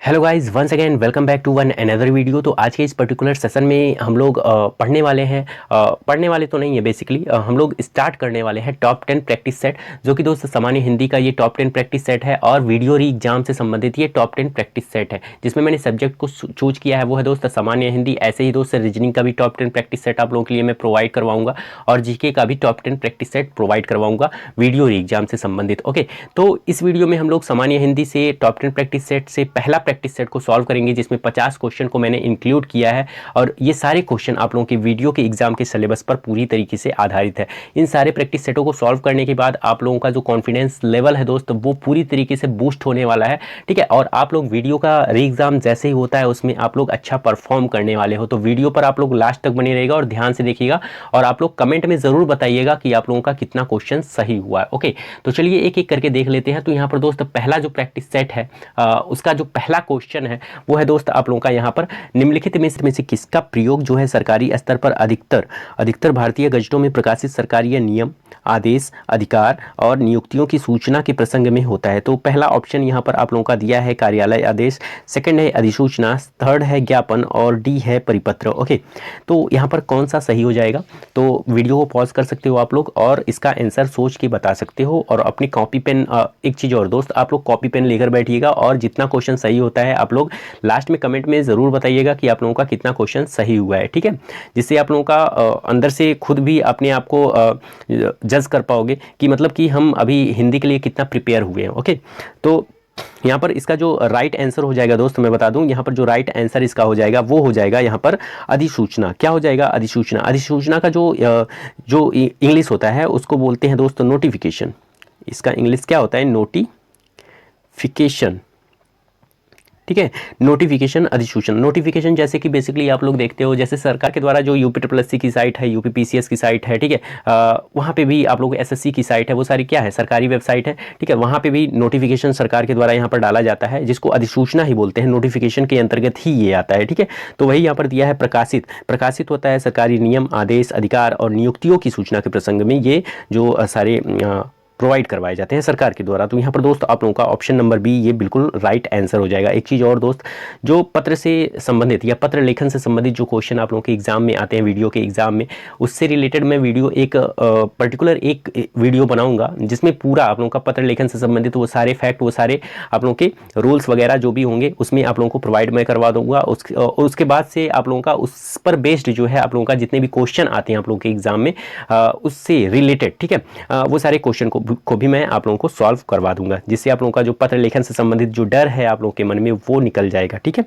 Hello guys, once again welcome back to one another video. तो आज के इस पर्टिकुलर सेशन में हम लोग पढ़ने वाले हैं, पढ़ने वाले तो नहीं है बेसिकली, हम लोग स्टार्ट करने वाले हैं टॉप 10 प्रैक्टिस सेट, जो कि दोस्त सामान्य हिंदी का ये टॉप 10 प्रैक्टिस सेट है और वीडियो री एग्जाम से संबंधित ये टॉप 10 प्रैक्टिस सेट है, जिसमें मैंने सब्जेक्ट को चूज किया है वो है दोस्त सामान्य हिंदी। ऐसे ही दोस्त रीजनिंग का भी टॉप 10 प्रैक्टिस सेट आप लोगों के लिए मैं प्रोवाइड करवाऊंगा और जीके का भी टॉप 10 प्रैक्टिस सेट प्रोवाइड करवाऊंगा वीडियो री एग्जाम से संबंधित। ओके, तो इस वीडियो में हम लोग सामान्य हिंदी से टॉप 10 प्रैक्टिस सेट से पहला प्रैक्टिस सेट को सॉल्व करेंगे, जिसमें 50 क्वेश्चन को मैंने इंक्लूड किया है और ये सारे क्वेश्चन आप लोगों के वीडियो के एग्जाम के सिलेबस पर पूरी तरीके से आधारित है। इन सारे प्रैक्टिस सेटों को सॉल्व करने के बाद आप लोगों का जो कॉन्फिडेंस लेवल है दोस्त, वो पूरी तरीके से बूस्ट होने वाला है। ठीक है, और आप लोग वीडियो का री एग्जाम जैसे ही होता है उसमें आप लोग अच्छा परफॉर्म करने वाले हो। तो वीडियो पर आप लोग लास्ट तक बने रहेगा और ध्यान से देखिएगा और आप लोग कमेंट में जरूर बताइएगा कि आप लोगों का कितना क्वेश्चन सही हुआ है। ओके, तो चलिए एक एक करके देख लेते हैं। तो यहाँ पर दोस्त पहला जो प्रैक्टिस सेट है उसका जो पहला क्वेश्चन है वो है दोस्त आप लोगों का यहाँ पर, निम्नलिखित में से किसका प्रयोग जो है सरकारी स्तर पर अधिकतर भारतीय गजटों में प्रकाशित सरकारी नियम, आदेश, अधिकार और नियुक्तियों की सूचना के प्रसंग में होता है। तो पहला ऑप्शन यहाँ पर आप लोगों का दिया है कार्यालय आदेश, सेकंड है अधिसूचना, थर्ड है ज्ञापन और डी है परिपत्र। ओके, तो यहाँ पर कौन सा सही हो जाएगा? तो वीडियो को पॉज कर सकते हो आप लोग और इसका आंसर सोच के बता सकते हो और अपनी कॉपी पेन, एक चीज़ और दोस्त, आप लोग कॉपी पेन लेकर बैठिएगा और जितना क्वेश्चन सही होता है आप लोग लास्ट में कमेंट में ज़रूर बताइएगा कि आप लोगों का कितना क्वेश्चन सही हुआ है। ठीक है, जिससे आप लोगों का अंदर से खुद भी अपने आप को जज कर पाओगे कि मतलब कि हम अभी हिंदी के लिए कितना प्रिपेयर हुए हैं। ओके, तो यहाँ पर इसका जो राइट आंसर हो जाएगा दोस्त, मैं बता दूं, यहाँ पर जो राइट आंसर इसका हो जाएगा वो हो जाएगा यहाँ पर अधिसूचना। क्या हो जाएगा? अधिसूचना। अधिसूचना का जो इंग्लिश होता है उसको बोलते हैं दोस्त नोटिफिकेशन। इसका इंग्लिश क्या होता है? नोटिफिकेशन। ठीक है, नोटिफिकेशन, अधिसूचना। नोटिफिकेशन जैसे कि बेसिकली आप लोग देखते हो, जैसे सरकार के द्वारा जो यूपी की साइट है, यूपीपीसीएस की साइट है, ठीक है, वहाँ पे भी आप लोग एसएससी की साइट है, वो सारी क्या है? सरकारी वेबसाइट है। ठीक है, वहाँ पे भी नोटिफिकेशन सरकार के द्वारा यहाँ पर डाला जाता है, जिसको अधिसूचना ही बोलते हैं। नोटिफिकेशन के अंतर्गत ही ये आता है। ठीक है, तो वही यहाँ पर दिया है प्रकाशित। प्रकाशित होता है सरकारी नियम, आदेश, अधिकार और नियुक्तियों की सूचना के प्रसंग में ये जो सारे प्रोवाइड करवाए जाते हैं सरकार के द्वारा। तो यहाँ पर दोस्त आप लोगों का ऑप्शन नंबर बी ये बिल्कुल राइट आंसर हो जाएगा। एक चीज़ और दोस्त, जो पत्र से संबंधित या पत्र लेखन से संबंधित जो क्वेश्चन आप लोगों के एग्जाम में आते हैं, वीडियो के एग्जाम में, उससे रिलेटेड मैं वीडियो एक पर्टिकुलर एक वीडियो बनाऊंगा जिसमें पूरा आप लोगों का पत्र लेखन से संबंधित वो सारे फैक्ट, वो सारे आप लोगों के रूल्स वगैरह जो भी होंगे उसमें आप लोगों को प्रोवाइड मैं करवा दूंगा। उसके बाद से आप लोगों का उस पर बेस्ड जो है आप लोगों का जितने भी क्वेश्चन आते हैं आप लोगों के एग्जाम में उससे रिलेटेड, ठीक है, वो सारे क्वेश्चन को भी मैं आप लोगों को सॉल्व करवा दूंगा, जिससे आप लोगों का जो पत्र लेखन से संबंधित जो डर है आप लोगों के मन में वो निकल जाएगा। ठीक है,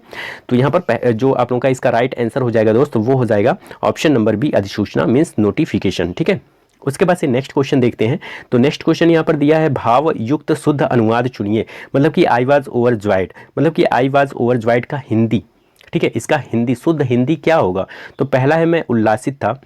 तो यहाँ पर जो आप लोगों का इसका राइट आंसर हो जाएगा दोस्त वो हो जाएगा ऑप्शन नंबर बी, अधिसूचना मीन्स नोटिफिकेशन। ठीक है, उसके बाद से नेक्स्ट क्वेश्चन देखते हैं। तो नेक्स्ट क्वेश्चन यहाँ पर दिया है भाव युक्त शुद्ध अनुवाद चुनिए। मतलब कि आई वाज ओवरजॉयड, मतलब कि आई वाज ओवरजॉयड का हिंदी, ठीक है, इसका हिंदी, शुद्ध हिंदी क्या होगा? तो पहला है मैं उल्लासित था,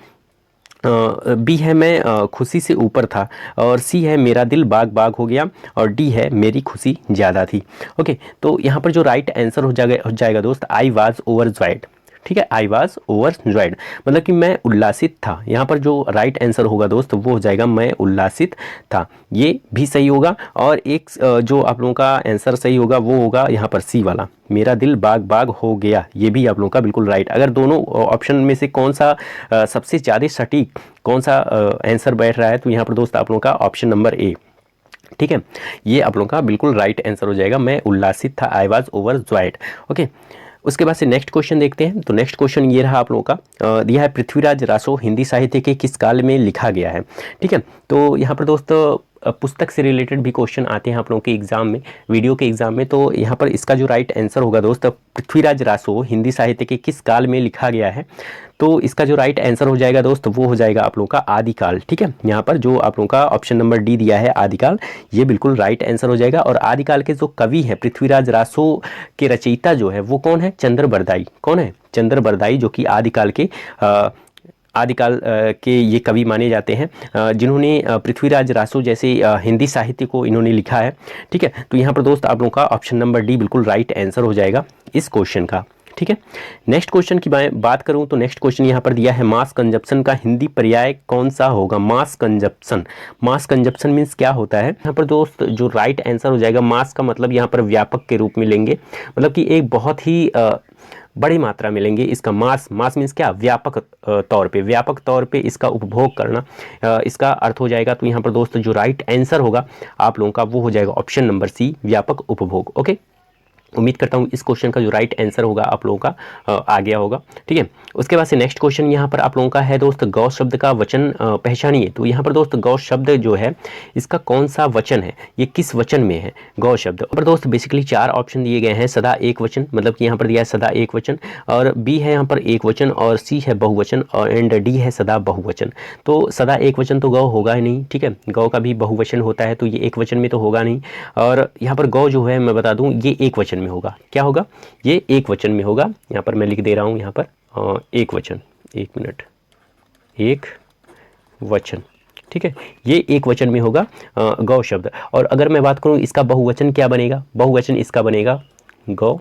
बी है मैं खुशी से ऊपर था, और सी है मेरा दिल बाग बाग हो गया, और डी है मेरी खुशी ज़्यादा थी। ओके, तो यहाँ पर जो राइट आंसर हो जाएगा दोस्त आई वाज ओवरजॉयड। ठीक है, आई वाज ओवरजॉयड मतलब कि मैं उल्लासित था। यहाँ पर जो राइट आंसर होगा दोस्त वो हो जाएगा मैं उल्लासित था, ये भी सही होगा। और एक जो आप लोगों का आंसर सही होगा वो होगा यहाँ पर सी वाला, मेरा दिल बाग बाग हो गया, ये भी आप लोगों का बिल्कुल राइट। अगर दोनों ऑप्शन में से कौन सा सबसे ज़्यादा सटीक कौन सा आंसर बैठ रहा है, तो यहाँ पर दोस्त आप लोगों का ऑप्शन नंबर ए, ठीक है, ये आप लोगों का बिल्कुल राइट आंसर हो जाएगा, मैं उल्लासित था, आई वाज ओवरजॉयड। ओके, उसके बाद से नेक्स्ट क्वेश्चन देखते हैं। तो नेक्स्ट क्वेश्चन ये रहा आप लोगों का, दिया है पृथ्वीराज रासो हिंदी साहित्य के किस काल में लिखा गया है। ठीक है, तो यहाँ पर दोस्त पुस्तक से रिलेटेड भी क्वेश्चन आते हैं आप लोगों के एग्जाम में, वीडियो के एग्जाम में। तो यहाँ पर इसका जो राइट आंसर होगा दोस्त, पृथ्वीराज रासो हिंदी साहित्य के किस काल में लिखा गया है, तो इसका जो राइट आंसर हो जाएगा दोस्त वो हो जाएगा आप लोगों का आदिकाल। ठीक है, यहाँ पर जो आप लोगों का ऑप्शन नंबर डी दिया है आदिकाल, ये बिल्कुल राइट आंसर हो जाएगा। और आदिकाल के जो कवि है पृथ्वीराज रासो के रचयिता जो है वो कौन है? चंद्र बरदाई। कौन है? चंद्र बरदाई, जो कि आदिकाल के ये कवि माने जाते हैं, जिन्होंने पृथ्वीराज रासो जैसे हिंदी साहित्य को इन्होंने लिखा है। ठीक है, तो यहाँ पर दोस्त आप लोगों का ऑप्शन नंबर डी बिल्कुल राइट आंसर हो जाएगा इस क्वेश्चन का। ठीक है। नेक्स्ट क्वेश्चन की बात करूं तो नेक्स्ट क्वेश्चन यहाँ पर दिया है मास कंजप्शन का हिंदी पर्याय कौन सा होगा। मास कंजप्शन, मास कंजप्शन मीन्स क्या होता है यहाँ पर दोस्त, जो राइट आंसर हो जाएगा, मास का मतलब यहाँ पर व्यापक के रूप में लेंगे, मतलब कि एक बहुत ही बड़ी मात्रा में लेंगे इसका। मास, मास मीन्स क्या, व्यापक तौर पे, व्यापक तौर पे इसका उपभोग करना, इसका अर्थ हो जाएगा। तो यहाँ पर दोस्त जो राइट आंसर होगा आप लोगों का वो हो जाएगा ऑप्शन नंबर सी, व्यापक उपभोग। ओके, उम्मीद करता हूँ इस क्वेश्चन का जो राइट आंसर होगा आप लोगों का आ गया होगा। ठीक है, उसके बाद से नेक्स्ट क्वेश्चन यहाँ पर आप लोगों का है दोस्त, गौ शब्द का वचन पहचानिए। तो यहाँ पर दोस्त गौ शब्द जो है इसका कौन सा वचन है, ये किस वचन में है गौ शब्द। पर दोस्त बेसिकली 4 ऑप्शन दिए गए हैं, सदा एक वचन, मतलब कि यहाँ पर दिया है सदा एक वचन, और बी है यहाँ पर एक वचन, और सी है बहुवचन, और एंड डी है सदा बहुवचन। तो सदा एक वचन तो गौ होगा ही नहीं, ठीक है, गौ का भी बहुवचन होता है, तो ये एक वचन में तो होगा नहीं। और यहाँ पर गौ जो है मैं बता दूँ ये एक वचन में होगा। क्या होगा, ये एक वचन में होगा। यहाँ पर मैं लिख दे रहा हूँ यहाँ पर एक वचन, एक मिनट, एक वचन, ठीक है, ये एक वचन में होगा गौ शब्द। और अगर मैं बात करूँ इसका बहुवचन क्या बनेगा, बहुवचन इसका बनेगा गौ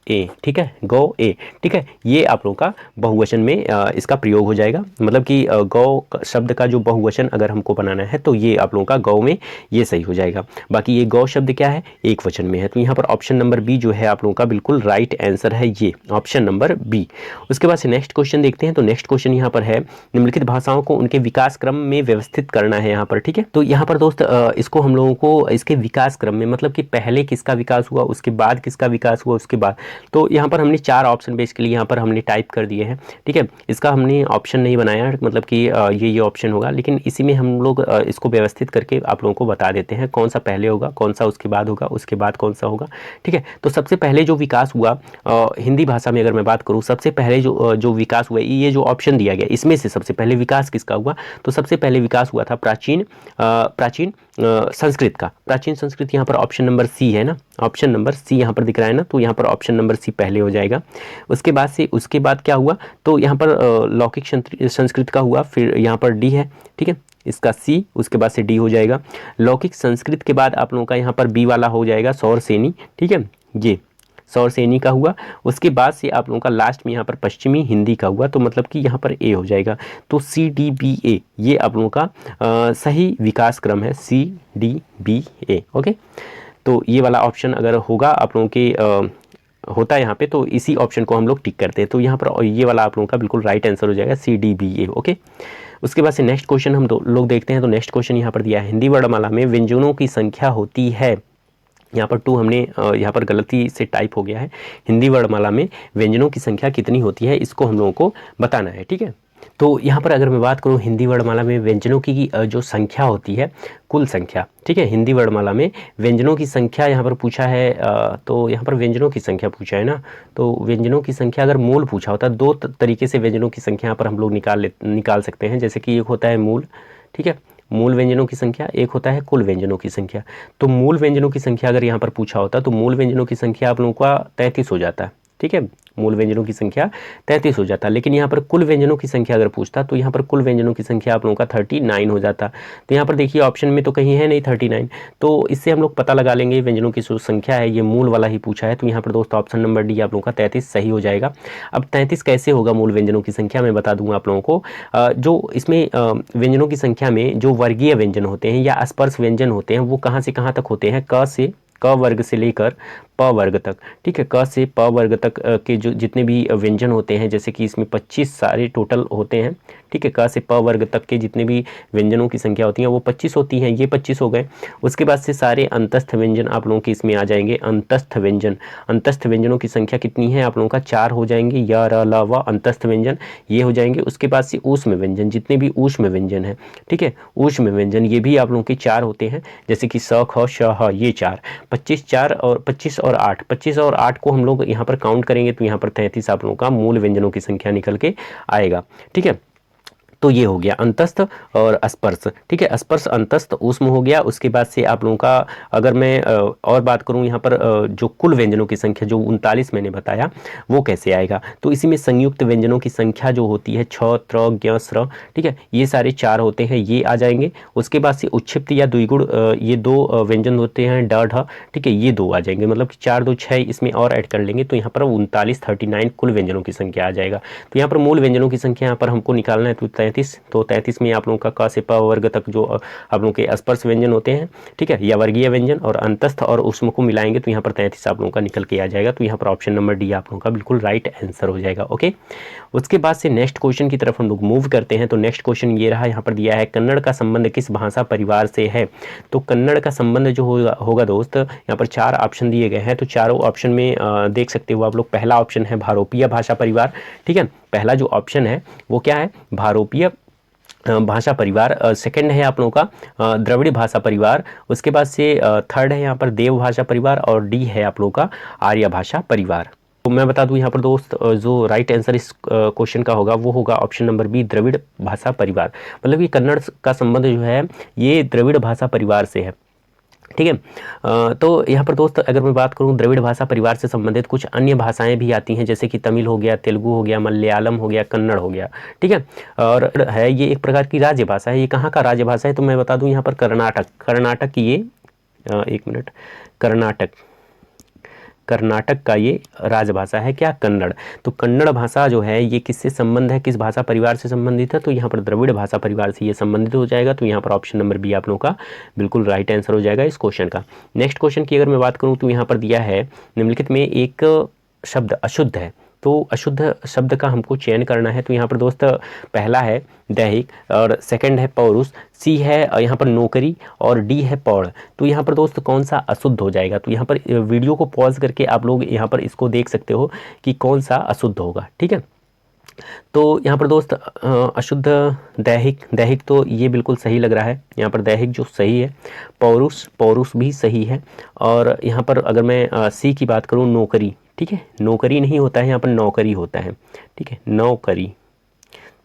ए, ठीक है, गौ ए, ठीक है, ये आप लोगों का बहुवचन में इसका प्रयोग हो जाएगा। मतलब कि गौ शब्द का जो बहुवचन अगर हमको बनाना है तो ये आप लोगों का गौ में ये सही हो जाएगा। बाकी ये गौ शब्द क्या है, एक वचन में है, तो यहाँ पर ऑप्शन नंबर बी जो है आप लोगों का बिल्कुल राइट आंसर है, ये ऑप्शन नंबर बी। उसके बाद से नेक्स्ट क्वेश्चन देखते हैं। तो नेक्स्ट क्वेश्चन यहाँ पर है, निम्नलिखित भाषाओं को उनके विकास क्रम में व्यवस्थित करना है यहाँ पर, ठीक है। तो यहाँ पर दोस्त इसको हम लोगों को इसके विकास क्रम में, मतलब कि पहले किसका विकास हुआ, उसके बाद किसका विकास हुआ, उसके बाद, तो यहाँ पर हमने 4 ऑप्शन बेसिकली यहाँ पर हमने टाइप कर दिए हैं, ठीक है। इसका हमने ऑप्शन नहीं बनाया, मतलब कि ये ऑप्शन होगा, लेकिन इसी में हम लोग इसको व्यवस्थित करके आप लोगों को बता देते हैं कौन सा पहले होगा, कौन सा उसके बाद होगा, उसके बाद कौन सा होगा, ठीक है। तो सबसे पहले जो विकास हुआ हिंदी भाषा में अगर मैं बात करूँ, सबसे पहले जो विकास हुआ, ये जो ऑप्शन दिया गया इसमें से सबसे पहले विकास किसका हुआ, तो सबसे पहले विकास हुआ था प्राचीन संस्कृत का। प्राचीन संस्कृत यहाँ पर ऑप्शन नंबर सी है ना, ऑप्शन नंबर सी यहाँ पर दिख रहा है ना, तो यहाँ पर ऑप्शन नंबर सी पहले हो जाएगा। उसके बाद से उसके बाद क्या हुआ, तो यहाँ पर लौकिक संस्कृत का हुआ, फिर यहाँ पर डी है, ठीक है, इसका सी, उसके बाद से डी हो जाएगा। लौकिक संस्कृत के बाद आप लोगों का यहाँ पर बी वाला हो जाएगा सौरसेनी, ठीक है, ये सौरसेनी का हुआ। उसके बाद से आप लोगों का लास्ट में यहाँ पर पश्चिमी हिंदी का हुआ, तो मतलब कि यहाँ पर ए हो जाएगा। तो सी डी बी ए ये आप लोगों का सही विकास क्रम है, सी डी बी ए। ओके, तो ये वाला ऑप्शन अगर होगा आप लोगों के होता है यहाँ पे, तो इसी ऑप्शन को हम लोग टिक करते हैं। तो यहाँ पर ये वाला आप लोगों का बिल्कुल राइट आंसर हो जाएगा, सी डी बी ए। ओके, उसके बाद से नेक्स्ट क्वेश्चन हम लोग देखते हैं। तो नेक्स्ट क्वेश्चन यहाँ पर दिया है, हिंदी वर्णमाला में व्यंजनों की संख्या होती है, यहाँ पर 2 हमने यहाँ पर गलती से टाइप हो गया है। हिंदी वर्णमाला में व्यंजनों की संख्या कितनी होती है, इसको हम लोगों को बताना है, ठीक है। तो यहाँ पर अगर मैं बात करूँ हिंदी वर्णमाला में व्यंजनों की जो संख्या होती है, कुल संख्या, ठीक है, हिंदी वर्णमाला में व्यंजनों की संख्या यहाँ पर पूछा है, तो यहाँ पर व्यंजनों की संख्या पूछा है ना, तो व्यंजनों की संख्या अगर मूल पूछा होता, 2 तरीके से व्यंजनों की संख्या यहाँ पर हम लोग निकाल सकते हैं। जैसे कि एक होता है मूल, ठीक है, मूल व्यंजनों की संख्या, एक होता है कुल व्यंजनों की संख्या। तो मूल व्यंजनों की संख्या अगर यहाँ पर पूछा होता तो मूल व्यंजनों की संख्या आप लोगों का 33 हो जाता है, ठीक है, मूल व्यंजनों की संख्या 33 हो जाता। लेकिन यहाँ पर कुल व्यंजनों की संख्या अगर पूछता तो यहाँ पर कुल व्यंजनों की संख्या आप लोगों का 39 हो जाता। तो यहाँ पर देखिए ऑप्शन में तो कहीं है नहीं 39, तो इससे हम लोग पता लगा लेंगे व्यंजनों की जो संख्या है ये मूल वाला ही पूछा है। तो यहाँ पर दोस्तों ऑप्शन नंबर डी आप लोगों का 33 सही हो जाएगा। अब 33 कैसे होगा मूल व्यंजनों की संख्या, मैं बता दूंगा आप लोगों को। जो इसमें व्यंजनों की संख्या में जो वर्गीय व्यंजन होते हैं या स्पर्श व्यंजन होते हैं वो कहाँ से कहाँ तक होते हैं, क वर्ग से लेकर प वर्ग तक, ठीक है, क से प वर्ग तक के जो जितने भी व्यंजन होते हैं, जैसे कि इसमें 25 सारे टोटल होते हैं, ठीक है, क से प वर्ग तक के जितने भी व्यंजनों की संख्या होती है वो 25 होती हैं, ये 25 हो गए। उसके बाद से सारे अंतस्थ व्यंजन आप लोगों के इसमें आ जाएंगे। अंतस्थ व्यंजनों की संख्या कितनी है आप लोगों का, 4 हो जाएंगे, य र ल व अंतस्थ व्यंजन ये हो जाएंगे। उसके बाद से ऊष्म व्यंजन, जितने भी ऊष्म व्यंजन है, ठीक है, ऊष्म व्यंजन ये भी आप लोगों के 4 होते हैं, जैसे कि स ख श ह, ये 4, 25 और 8 को हम लोग यहाँ पर काउंट करेंगे तो यहाँ पर 33 आप लोगों का मूल व्यंजनों की संख्या निकल के आएगा, ठीक है। तो ये हो गया अंतस्थ और स्पर्श, ठीक है। स्पर्श, अंतस्थ, ऊष्म हो गया। उसके बाद से आप लोगों का अगर मैं और बात करूं यहाँ पर जो कुल व्यंजनों की संख्या जो 39 मैंने बताया वो कैसे आएगा, तो इसी में संयुक्त व्यंजनों की संख्या जो होती है छ, त्र, ज्ञ, स्र, ठीक है, ये सारे 4 होते हैं, ये आ जाएंगे। उसके बाद से उच्छिप्त या द्विगुण ये 2 व्यंजन होते हैं, ड, ढ, ठीक है, ये 2 आ जाएंगे, मतलब कि 4 2 6 इसमें और ऐड कर लेंगे तो यहाँ पर 39 कुल व्यंजनों की संख्या आ जाएगा। तो यहाँ पर मूल व्यंजनों की संख्या यहाँ पर हमको निकालना है, तो 33, तो 33 में आप लोगों का क से प वर्ग तक जो आप लोगों के स्पर्श व्यंजन होते हैं, ठीक है, या वर्गीय व्यंजन और अंतस्थ और ऊष्म को मिलाएंगे तो यहाँ पर 33 आप लोगों का निकल के आ जाएगा। तो यहाँ पर ऑप्शन नंबर डी आप लोगों का बिल्कुल राइट आंसर हो जाएगा। ओके, उसके बाद से नेक्स्ट क्वेश्चन की तरफ हम लोग मूव करते हैं। तो नेक्स्ट क्वेश्चन ये रहा, यहाँ पर दिया है कन्नड़ का संबंध किस भाषा परिवार से है। तो कन्नड़ का संबंध जो होगा दोस्त, यहाँ पर 4 ऑप्शन दिए गए हैं, तो चारों ऑप्शन में देख सकते हो आप लोग। पहला ऑप्शन है भारोपीय भाषा परिवार, ठीक है, पहला जो ऑप्शन है वो क्या है, भारोपीय भाषा परिवार। सेकंड है आप लोगों का द्रविड़ भाषा परिवार। उसके बाद से थर्ड है यहाँ पर देव भाषा परिवार और डी है आप लोगों का आर्य भाषा परिवार। तो मैं बता दूं यहाँ पर दोस्त जो राइट आंसर इस क्वेश्चन का होगा वो होगा ऑप्शन नंबर बी, द्रविड़ भाषा परिवार। मतलब ये कन्नड़ का संबंध जो है ये द्रविड़ भाषा परिवार से है, ठीक है। तो यहाँ पर दोस्त अगर मैं बात करूँ द्रविड़ भाषा परिवार से संबंधित कुछ अन्य भाषाएं भी आती हैं, जैसे कि तमिल हो गया, तेलुगु हो गया, मलयालम हो गया, कन्नड़ हो गया, ठीक है। और है ये एक प्रकार की राज्य भाषा है। ये कहाँ का राज्य भाषा है तो मैं बता दूँ यहाँ पर कर्नाटक की ये एक मिनट, कर्नाटक का ये राजभाषा है क्या, कन्नड़। तो कन्नड़ भाषा जो है ये किससे संबंध है, किस भाषा परिवार से संबंधित है, तो यहाँ पर द्रविड़ भाषा परिवार से ये संबंधित हो जाएगा। तो यहाँ पर ऑप्शन नंबर बी आप लोगों का बिल्कुल राइट आंसर हो जाएगा इस क्वेश्चन का। नेक्स्ट क्वेश्चन की अगर मैं बात करूँ तो यहाँ पर दिया है निम्नलिखित में एक शब्द अशुद्ध है, तो अशुद्ध शब्द का हमको चयन करना है। तो यहाँ पर दोस्त पहला है दैहिक और सेकंड है पौरुष, सी है यहाँ पर नौकरी और डी है पौड़। तो यहाँ पर दोस्त कौन सा अशुद्ध हो जाएगा, तो यहाँ पर वीडियो को पॉज करके आप लोग यहाँ पर इसको देख सकते हो कि कौन सा अशुद्ध होगा, ठीक है। तो यहाँ पर दोस्त अशुद्ध दैहिक तो ये बिल्कुल सही लग रहा है, यहाँ पर दैहिक जो सही है। पौरुष भी सही है। और यहाँ पर अगर मैं सी की बात करूँ नौकरी, ठीक है, नौकरी नहीं होता है यहाँ पर नौकरी होता है, ठीक है, नौकरी।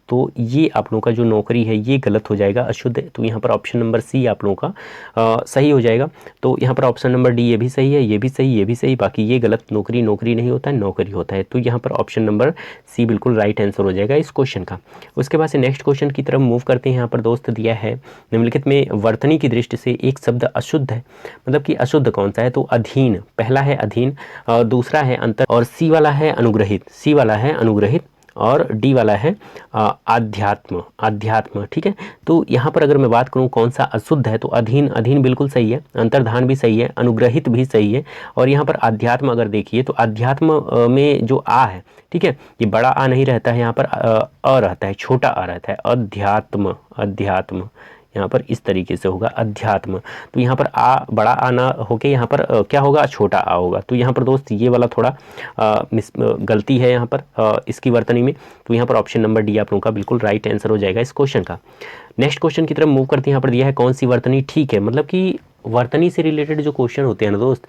तो ये आप लोगों का जो नौकरी है ये गलत हो जाएगा, अशुद्ध है। तो यहाँ पर ऑप्शन नंबर सी आप लोगों का सही हो जाएगा। तो यहाँ पर ऑप्शन नंबर डी ये भी सही है, ये भी सही, ये भी सही, बाकी ये गलत, नौकरी नहीं होता है, नौकरी होता है। तो यहाँ पर ऑप्शन नंबर सी बिल्कुल राइट आंसर हो जाएगा इस क्वेश्चन का। उसके बाद से नेक्स्ट क्वेश्चन की तरफ मूव करते हैं। यहाँ पर दोस्त दिया है निम्नलिखित में वर्तनी की दृष्टि से एक शब्द अशुद्ध है, मतलब कि अशुद्ध कौन सा है, तो अधीन, पहला है अधीन, दूसरा है अंतर और सी वाला है अनुग्रहित, और डी वाला है आध्यात्म, ठीक है। तो यहाँ पर अगर मैं बात करूँ कौन सा अशुद्ध है, तो अधीन बिल्कुल सही है, अंतर्धान भी सही है, अनुग्रहित भी सही है, और यहाँ पर आध्यात्म अगर देखिए तो आध्यात्म में जो आ है, ठीक है, ये बड़ा आ नहीं रहता है, यहाँ पर अ रहता है, छोटा आ रहता है, अध्यात्म यहाँ पर इस तरीके से होगा अध्यात्म। तो यहाँ पर आ बड़ा आ ना होके यहाँ पर क्या होगा, छोटा आ होगा। तो यहाँ पर दोस्त ये वाला थोड़ा गलती है यहाँ पर इसकी वर्तनी में। तो यहाँ पर ऑप्शन नंबर डी आप लोगों का बिल्कुल राइट आंसर हो जाएगा इस क्वेश्चन का। नेक्स्ट क्वेश्चन की तरफ मूव करते हैं। यहाँ पर दिया है कौन सी वर्तनी ठीक है, मतलब कि वर्तनी से रिलेटेड जो क्वेश्चन होते हैं ना दोस्त,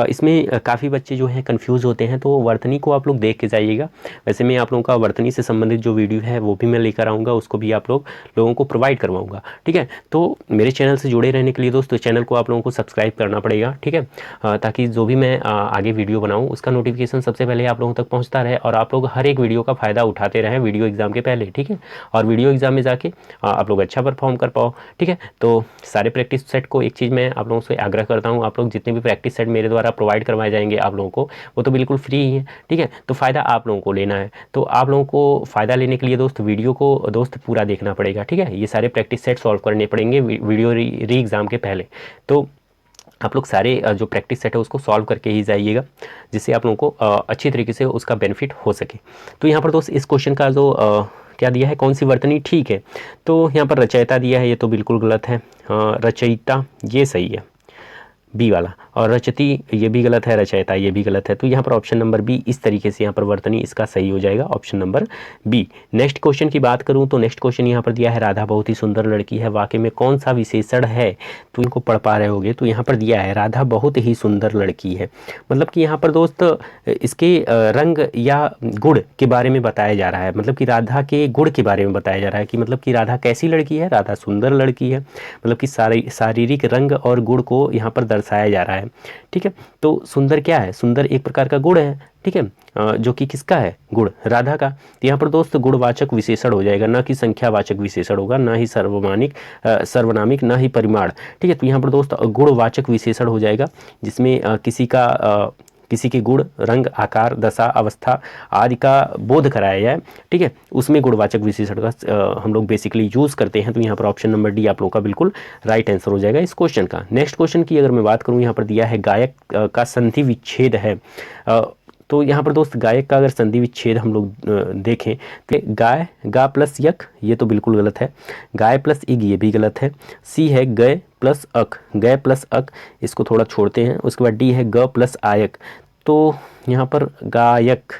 इसमें काफ़ी बच्चे जो हैं कंफ्यूज होते हैं, तो वर्तनी को आप लोग देख के जाइएगा। वैसे मैं आप लोगों का वर्तनी से संबंधित जो वीडियो है वो भी मैं लेकर आऊँगा, उसको भी आप लोगों को प्रोवाइड करवाऊँगा, ठीक है। तो मेरे चैनल से जुड़े रहने के लिए दोस्तों चैनल को आप लोगों को सब्सक्राइब करना पड़ेगा, ठीक है, ताकि जो भी मैं आगे वीडियो बनाऊँ उसका नोटिफिकेशन सबसे पहले आप लोगों तक पहुँचता रहे और आप लोग हर एक वीडियो का फ़ायदा उठाते रहें वीडियो एग्ज़ाम के पहले, ठीक है, और वीडियो एग्ज़ाम में जाके आप लोग अच्छा परफॉर्म कर पाओ, ठीक है। तो सारे प्रैक्टिस सेट को एक चीज़ मैं आप लोगों से आग्रह करता हूँ, आप लोग जितने भी प्रैक्टिस सेट मेरे द्वारा प्रोवाइड करवाए जाएंगे आप लोगों को वो तो बिल्कुल फ्री ही है, ठीक है। तो फ़ायदा आप लोगों को लेना है, तो आप लोगों को फ़ायदा लेने के लिए दोस्त वीडियो को दोस्त पूरा देखना पड़ेगा, ठीक है। ये सारे प्रैक्टिस सेट सॉल्व करने पड़ेंगे वीडियो री एग्ज़ाम के पहले। तो आप लोग सारे जो प्रैक्टिस सेट है उसको सॉल्व करके ही जाइएगा, जिससे आप लोगों को अच्छी तरीके से उसका बेनिफिट हो सके। तो यहाँ पर दोस्त इस क्वेश्चन का जो क्या दिया है, कौन सी वर्तनी ठीक है, तो यहाँ पर रचयिता दिया है, ये तो बिल्कुल गलत है। रचयिता ये सही है, बी वाला। और रचती ये भी गलत है, रचयिता ये भी गलत है। तो यहाँ पर ऑप्शन नंबर बी इस तरीके से यहाँ पर वर्तनी इसका सही हो जाएगा, option number B. Next question की बात करूँ तो नेक्स्ट क्वेश्चन यहाँ पर दिया है राधा बहुत ही सुंदर लड़की है, वाक्य में कौन सा विशेषण है? तो इनको पढ़ पा रहे होगे। तो यहाँ पर दिया है राधा बहुत ही सुंदर लड़की है, मतलब कि यहाँ पर दोस्त इसके रंग या गुण के बारे में बताया जा रहा है, मतलब कि राधा के गुण के बारे में बताया जा रहा है कि मतलब कि राधा कैसी लड़की है, राधा सुंदर लड़की है, मतलब कि शारीरिक रंग और गुण को यहाँ पर दर्शाया जा रहा है। ठीक है, तो सुंदर क्या है? सुंदर एक प्रकार का गुण है, ठीक है, जो कि किसका है? गुण, राधा का। तो यहाँ पर दोस्त गुणवाचक विशेषण हो जाएगा, ना कि संख्यावाचक विशेषण होगा, ना ही सर्वनामिक, ना ही परिमाण। ठीक है, तो यहाँ पर दोस्त गुणवाचक विशेषण हो जाएगा, जिसमें किसी के गुण, रंग, आकार, दशा, अवस्था आदि का बोध कराया जाए। ठीक है, उसमें गुणवाचक विशेषण का हम लोग बेसिकली यूज़ करते हैं। तो यहाँ पर ऑप्शन नंबर डी आप लोगों का बिल्कुल राइट आंसर हो जाएगा इस क्वेश्चन का। नेक्स्ट क्वेश्चन की अगर मैं बात करूँ, यहाँ पर दिया है गायक का संधि विच्छेद है। तो यहाँ पर दोस्त गायक का अगर संधि विच्छेद हम लोग देखें तो गाय, गा प्लस यक, ये तो बिल्कुल गलत है। गाय प्लस इग, ये भी गलत है। सी है गय प्लस अक, गय प्लस अक, इसको थोड़ा छोड़ते हैं। उसके बाद डी है ग प्लस आयक, तो यहाँ पर गायक,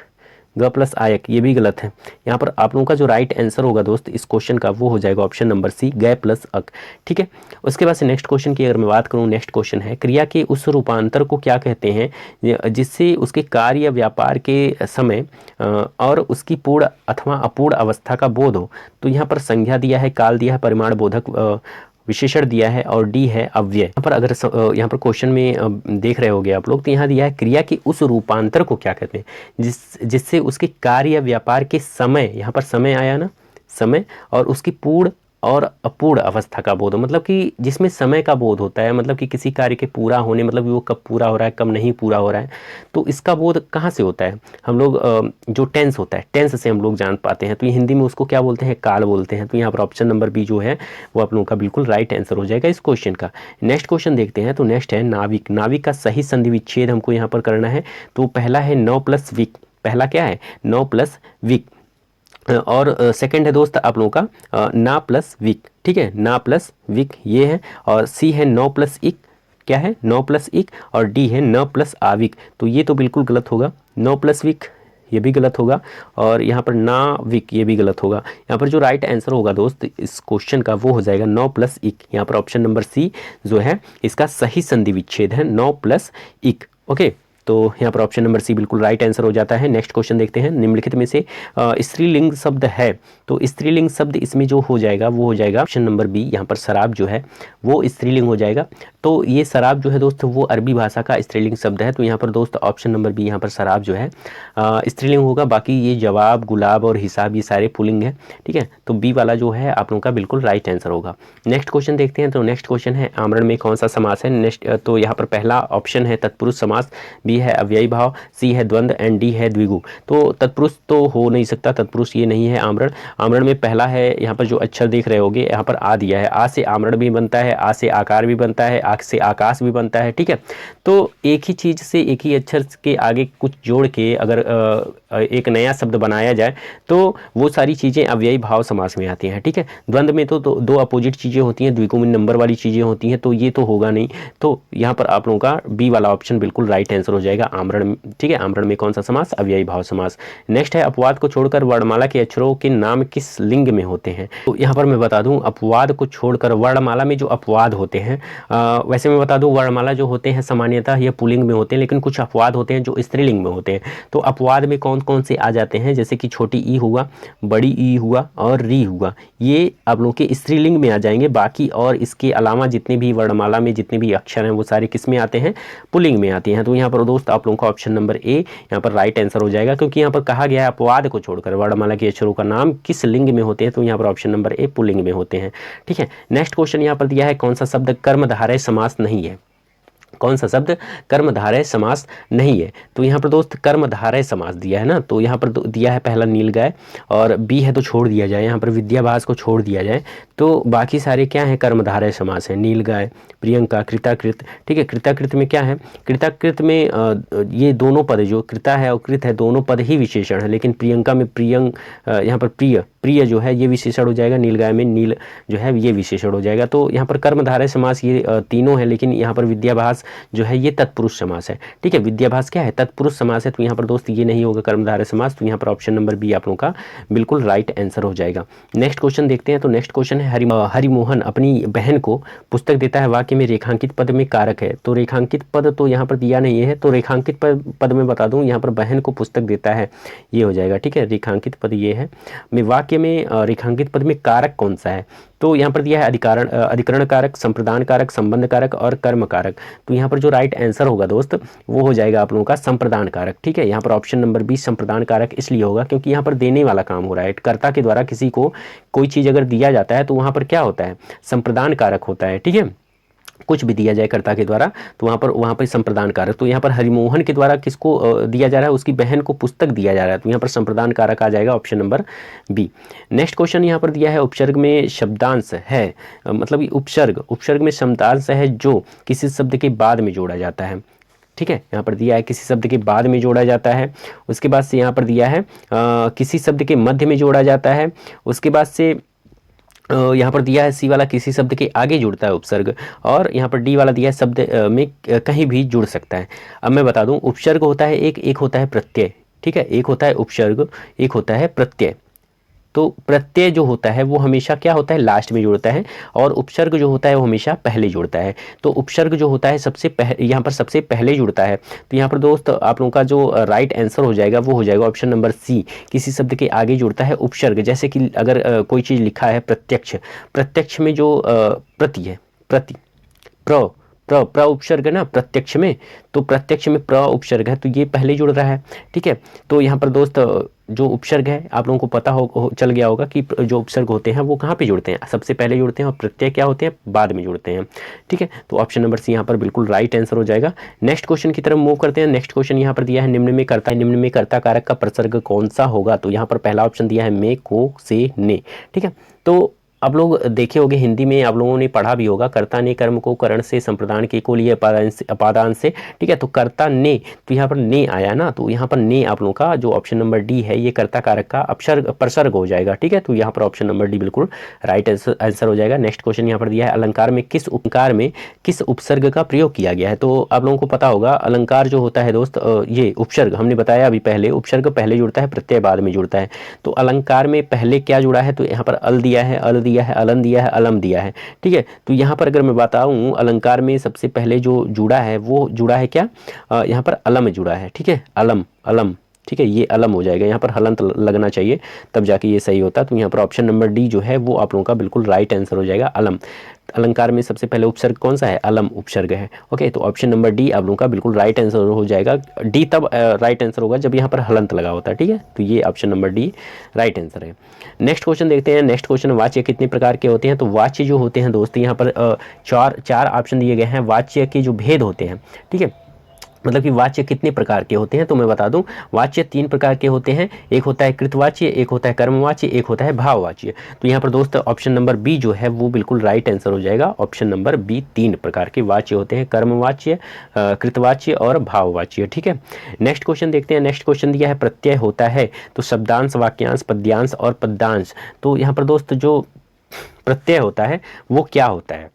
ग प्लस आयक, ये भी गलत है। यहाँ पर आप लोगों का जो राइट आंसर होगा दोस्त इस क्वेश्चन का वो हो जाएगा ऑप्शन नंबर सी, गय प्लस अक। ठीक है, उसके बाद से नेक्स्ट क्वेश्चन की अगर मैं बात करूँ, नेक्स्ट क्वेश्चन है क्रिया के उस रूपांतर को क्या कहते हैं जिससे उसके कार्य या व्यापार के समय और उसकी पूर्ण अथवा अपूर्ण अवस्था का बोध हो। तो यहाँ पर संज्ञा दिया है, काल दिया है, परिमाण बोधक विशेषण दिया है, और डी है अव्यय। यहाँ पर अगर यहाँ पर क्वेश्चन में देख रहे होगे आप लोग, तो यहाँ दिया है क्रिया के उस रूपांतर को क्या कहते हैं जिससे उसके कार्य या व्यापार के समय, यहाँ पर समय आया ना, समय, और उसकी पूर्ण और अपूर्ण अवस्था का बोध हो, मतलब कि जिसमें समय का बोध होता है, मतलब कि किसी कार्य के पूरा होने, मतलब वो कब पूरा हो रहा है, कब नहीं पूरा हो रहा है, तो इसका बोध कहाँ से होता है? हम लोग जो टेंस होता है, टेंस से हम लोग जान पाते हैं। तो ये हिंदी में उसको क्या बोलते हैं? काल बोलते हैं। तो यहाँ पर ऑप्शन नंबर बी जो है वो आप लोगों का बिल्कुल राइट आंसर हो जाएगा इस क्वेश्चन का। नेक्स्ट क्वेश्चन देखते हैं। तो नेक्स्ट है नाविक। नाविक का सही संधि विच्छेद हमको यहाँ पर करना है। तो पहला है नौ प्लस विक, पहला क्या है? नौ प्लस विक, और सेकंड है दोस्त आप लोगों का ना प्लस विक। ठीक है, ना प्लस विक ये है, और सी है नौ प्लस इक, क्या है? नौ प्लस इक, और डी है न प्लस आविक। तो ये तो बिल्कुल गलत होगा, नौ प्लस विक ये भी गलत होगा, और यहाँ पर ना विक ये भी गलत होगा। यहाँ पर जो राइट आंसर होगा दोस्त इस क्वेश्चन का वो हो जाएगा नौ प्लस इक। यहाँ पर ऑप्शन नंबर सी जो है इसका सही संधि विच्छेद है, नौ प्लस इक। ओके, तो यहाँ पर ऑप्शन नंबर सी बिल्कुल राइट आंसर हो जाता है। नेक्स्ट क्वेश्चन देखते हैं। निम्नलिखित में से स्त्रीलिंग शब्द है, तो स्त्रीलिंग शब्द इसमें जो हो जाएगा वो हो जाएगा ऑप्शन नंबर बी। यहाँ पर शराब जो है वो स्त्रीलिंग हो जाएगा। तो ये शराब जो है दोस्त वो अरबी भाषा का स्त्रीलिंग शब्द है। तो यहाँ पर दोस्त ऑप्शन नंबर बी यहाँ पर शराब जो है स्त्रीलिंग होगा। बाकी ये जवाब, गुलाब और हिसाब ये सारे पुल्लिंग है। ठीक है, तो बी वाला जो है आप लोगों का बिल्कुल राइट आंसर होगा। नेक्स्ट क्वेश्चन देखते हैं। तो नेक्स्ट क्वेश्चन है आमरण में कौन सा समास है? नेक्स्ट तो यहाँ पर पहला ऑप्शन है तत्पुरुष समास, बी है अव्ययी भाव, सी है द्वंद्व, एंड डी है द्विगु। तो तत्पुरुष तो हो नहीं सकता, तत्पुरुष ये नहीं है आमरण। आमरण में पहला है यहाँ पर जो अक्षर देख रहे होगे यहाँ पर आ दिया है, आ से आमरण भी बनता है, आ से आकार भी बनता है, आग से आकाश भी बनता है। ठीक है, तो एक ही चीज़ से एक ही अक्षर के आगे कुछ जोड़ के अगर एक नया शब्द बनाया जाए तो वो सारी चीज़ें अव्ययी भाव समास में आती हैं। ठीक है, द्वंद्व में तो दो अपोजिट चीज़ें होती हैं, द्विगु में नंबर वाली चीज़ें होती हैं, तो ये तो होगा नहीं। तो यहाँ पर आप लोगों का बी वाला ऑप्शन बिल्कुल राइट आंसर हो जाएगा, आमरण। ठीक है, आमरण में कौन सा समास? अव्ययी भाव समास। नेक्स्ट है अपवाद को छोड़कर वर्णमाला के अक्षरों के नाम किस लिंग में होते हैं? तो यहाँ पर मैं बता दूं अपवाद को छोड़कर वर्णमाला में जो अपवाद होते हैं, वैसे मैं बता दूं वर्णमाला जो होते हैं सामान्यतः ये पुल्लिंग में होते हैं, लेकिन कुछ अपवाद होते हैं जो स्त्रीलिंग में होते हैं। तो अपवाद में कौन कौन से आ जाते हैं? जैसे कि छोटी ई हुआ, बड़ी ई हुआ और री हुआ, ये आप लोगों के स्त्रीलिंग में आ जाएंगे। बाकी और इसके अलावा जितने भी वर्णमाला में जितने भी अक्षर हैं वो सारे किस में आते हैं? पुल्लिंग में आते हैं। तो यहाँ पर दोस्त आप लोगों का ऑप्शन नंबर ए यहाँ पर राइट आंसर हो जाएगा, क्योंकि यहाँ पर कहा गया है अपवाद को छोड़कर वर्णमाला के अक्षरों का नाम किस लिंग में होते हैं। तो यहाँ पर ऑप्शन नंबर ए पुल्लिंग में होते हैं। ठीक है, नेक्स्ट क्वेश्चन यहाँ पर दिया है कौन सा शब्द कर्मधारय समास नहीं है? कौन सा शब्द कर्मधारय समास नहीं है? तो यहाँ पर दोस्त कर्मधारय समास दिया है ना, तो यहाँ पर दिया है पहला नीलगाय, और बी है तो छोड़ दिया जाए, यहाँ पर विद्याभास को छोड़ दिया जाए, तो बाकी सारे क्या है? कर्मधारय समास है। नीलगाय, प्रियंका, कृताकृत। ठीक है, कृताकृत में क्या है? कृताकृत में ये दोनों पद जो कृता है और कृत है दोनों पद ही विशेषण है, लेकिन प्रियंका में यहाँ पर प्रिय जो है ये विशेषण हो जाएगा, नीलगाय में नील जो है ये विशेषण हो जाएगा। तो यहाँ पर कर्मधारय समास ये तीनों है, लेकिन यहाँ पर विद्याभास जो है ये तत्पुरुष समास है। ठीक है, विद्याभास क्या है, तत्पुरुष समास है। तो यहाँ पर दोस्त ये नहीं होगा कर्मधारय समास, तो यहाँ पर ऑप्शन नंबर बी आप लोगों का बिल्कुल राइट आंसर हो जाएगा। नेक्स्ट क्वेश्चन देखते हैं। तो नेक्स्ट क्वेश्चन है हरिमोहन अपनी बहन को पुस्तक देता है, वाक्य में रेखांकित पद में कारक है। तो रेखांकित पद तो यहाँ पर दिया नहीं है, तो रेखांकित पद में बता दूं, यहाँ पर बहन को पुस्तक देता है, ये हो जाएगा। ठीक है, रेखांकित पद ये है। वाक्य में रेखांकित पद में कारक कौन सा है, तो यहाँ पर दिया है अधिकरण कारक, संप्रदान कारक, संबंध कारक और कर्म कारक। तो यहाँ पर जो राइट आंसर होगा दोस्त वो हो जाएगा आप लोगों का संप्रदान कारक। ठीक है, यहाँ पर ऑप्शन नंबर बी संप्रदान कारक इसलिए होगा क्योंकि यहाँ पर देने वाला काम हो रहा है, कर्ता के द्वारा किसी को कोई चीज़ अगर दिया जाता है तो वहाँ पर क्या होता है, संप्रदान कारक होता है। ठीक है, कुछ भी दिया जाए कर्ता के द्वारा तो वहाँ पर संप्रदान कारक। तो यहाँ पर हरिमोहन के द्वारा किसको दिया जा रहा है, उसकी बहन को पुस्तक दिया जा रहा है, तो यहाँ पर संप्रदान कारक आ जाएगा option number B. Next question यहाँ पर दिया है उपसर्ग में शब्दांश है, मतलब उपसर्ग में शब्दांश है जो किसी शब्द के बाद में जोड़ा जाता है। ठीक है, यहाँ पर दिया है किसी शब्द के बाद में जोड़ा जाता है। उसके बाद से यहाँ पर दिया है किसी शब्द के मध्य में जोड़ा जाता है। उसके बाद से यहाँ पर दिया है सी वाला किसी शब्द के आगे जुड़ता है उपसर्ग, और यहाँ पर डी वाला दिया है शब्द में कहीं भी जुड़ सकता है। अब मैं बता दूँ, उपसर्ग होता है एक होता है प्रत्यय। ठीक है, एक होता है उपसर्ग, एक होता है प्रत्यय। तो प्रत्यय जो होता है वो हमेशा क्या होता है, लास्ट में जुड़ता है, और उपसर्ग जो होता है वो हमेशा पहले जुड़ता है। तो उपसर्ग जो होता है यहाँ पर सबसे पहले जुड़ता है। तो यहाँ पर दोस्त आप लोगों का जो राइट आंसर हो जाएगा वो हो जाएगा ऑप्शन नंबर सी, किसी शब्द के आगे जुड़ता है उपसर्ग। जैसे कि अगर कोई चीज़ लिखा है प्रत्यक्ष में जो प्रति है, प्र उपसर्ग है ना प्रत्यक्ष में, तो प्रत्यक्ष में प्र उपसर्ग है, तो ये पहले जुड़ रहा है। ठीक है, तो यहाँ पर दोस्त जो उपसर्ग है आप लोगों को पता चल गया होगा कि जो उपसर्ग होते हैं वो कहाँ पे जुड़ते हैं, सबसे पहले जुड़ते हैं, और प्रत्यय क्या होते हैं, बाद में जुड़ते हैं। ठीक है, तो ऑप्शन नंबर सी यहाँ पर बिल्कुल राइट आंसर हो जाएगा। नेक्स्ट क्वेश्चन की तरफ मूव करते हैं। नेक्स्ट क्वेश्चन यहाँ पर दिया है निम्न में कर्ता कारक का प्रसर्ग कौन सा होगा। तो यहाँ पर पहला ऑप्शन दिया है में, को, से, ने। ठीक है, तो आप लोग देखे होंगे हिंदी में आप लोगों ने पढ़ा भी होगा, कर्ता ने कर्म को करण से संप्रदान के को लिए अपादान से। ठीक है, तो कर्ता ने, तो यहाँ पर ने आया ना, तो यहाँ पर ने आप लोगों का जो ऑप्शन नंबर डी है ये कर्ता कारक का प्रसर्ग हो जाएगा। ठीक है, तो यहाँ पर ऑप्शन नंबर डी बिल्कुल राइट आंसर हो जाएगा। नेक्स्ट क्वेश्चन यहाँ पर दिया है अलंकार में किस उपसर्ग का प्रयोग किया गया है। तो आप लोगों को पता होगा अलंकार जो होता है दोस्त, ये उपसर्ग हमने बताया अभी पहले, उपसर्ग पहले जुड़ता है, प्रत्यय बाद में जुड़ता है। तो अलंकार में पहले क्या जुड़ा है, तो यहाँ पर अल दिया है, अलन दिया है, अलम दिया है। ठीक है, तो यहाँ पर अगर मैं बताऊं अलंकार में सबसे पहले जो जुड़ा है वो जुड़ा है क्या, यहाँ पर अलम जुड़ा है। ठीक है, अलम। ठीक है, ये अलम हो जाएगा, यहाँ पर हलंत लगना चाहिए तब जाके ये सही होता। तो यहाँ पर ऑप्शन नंबर डी जो है वो आप लोगों का बिल्कुल राइट आंसर हो जाएगा, अलम। अलंकार में सबसे पहले उपसर्ग कौन सा है, अलम उपसर्ग है। ओके, तो ऑप्शन नंबर डी आप लोगों का बिल्कुल राइट आंसर हो जाएगा। डी तब राइट आंसर होगा जब यहाँ पर हलंत लगा होता है। ठीक है, तो ये option number D right answer है। नेक्स्ट क्वेश्चन देखते हैं। नेक्स्ट क्वेश्चन, वाच्य कितने प्रकार के होते हैं। तो वाच्य जो होते हैं दोस्त यहाँ पर चार ऑप्शन दिए गए हैं वाच्य के जो भेद होते हैं। ठीक है, मतलब कि वाच्य कितने प्रकार के होते हैं, तो मैं बता दूं वाच्य 3 प्रकार के होते हैं। एक होता है कृतवाच्य, एक होता है कर्मवाच्य, एक होता है भाववाच्य। तो यहाँ पर दोस्त ऑप्शन नंबर बी जो है वो बिल्कुल राइट आंसर हो जाएगा। ऑप्शन नंबर बी 3 प्रकार के वाच्य होते हैं, कर्मवाच्य, कृतवाच्य और भाववाच्य। ठीक है, नेक्स्ट क्वेश्चन देखते हैं। नेक्स्ट क्वेश्चन दिया है प्रत्यय होता है तो शब्दांश, वाक्यांश, पद्यांश और पदांश। तो यहाँ पर दोस्त जो प्रत्यय होता है वो क्या होता है,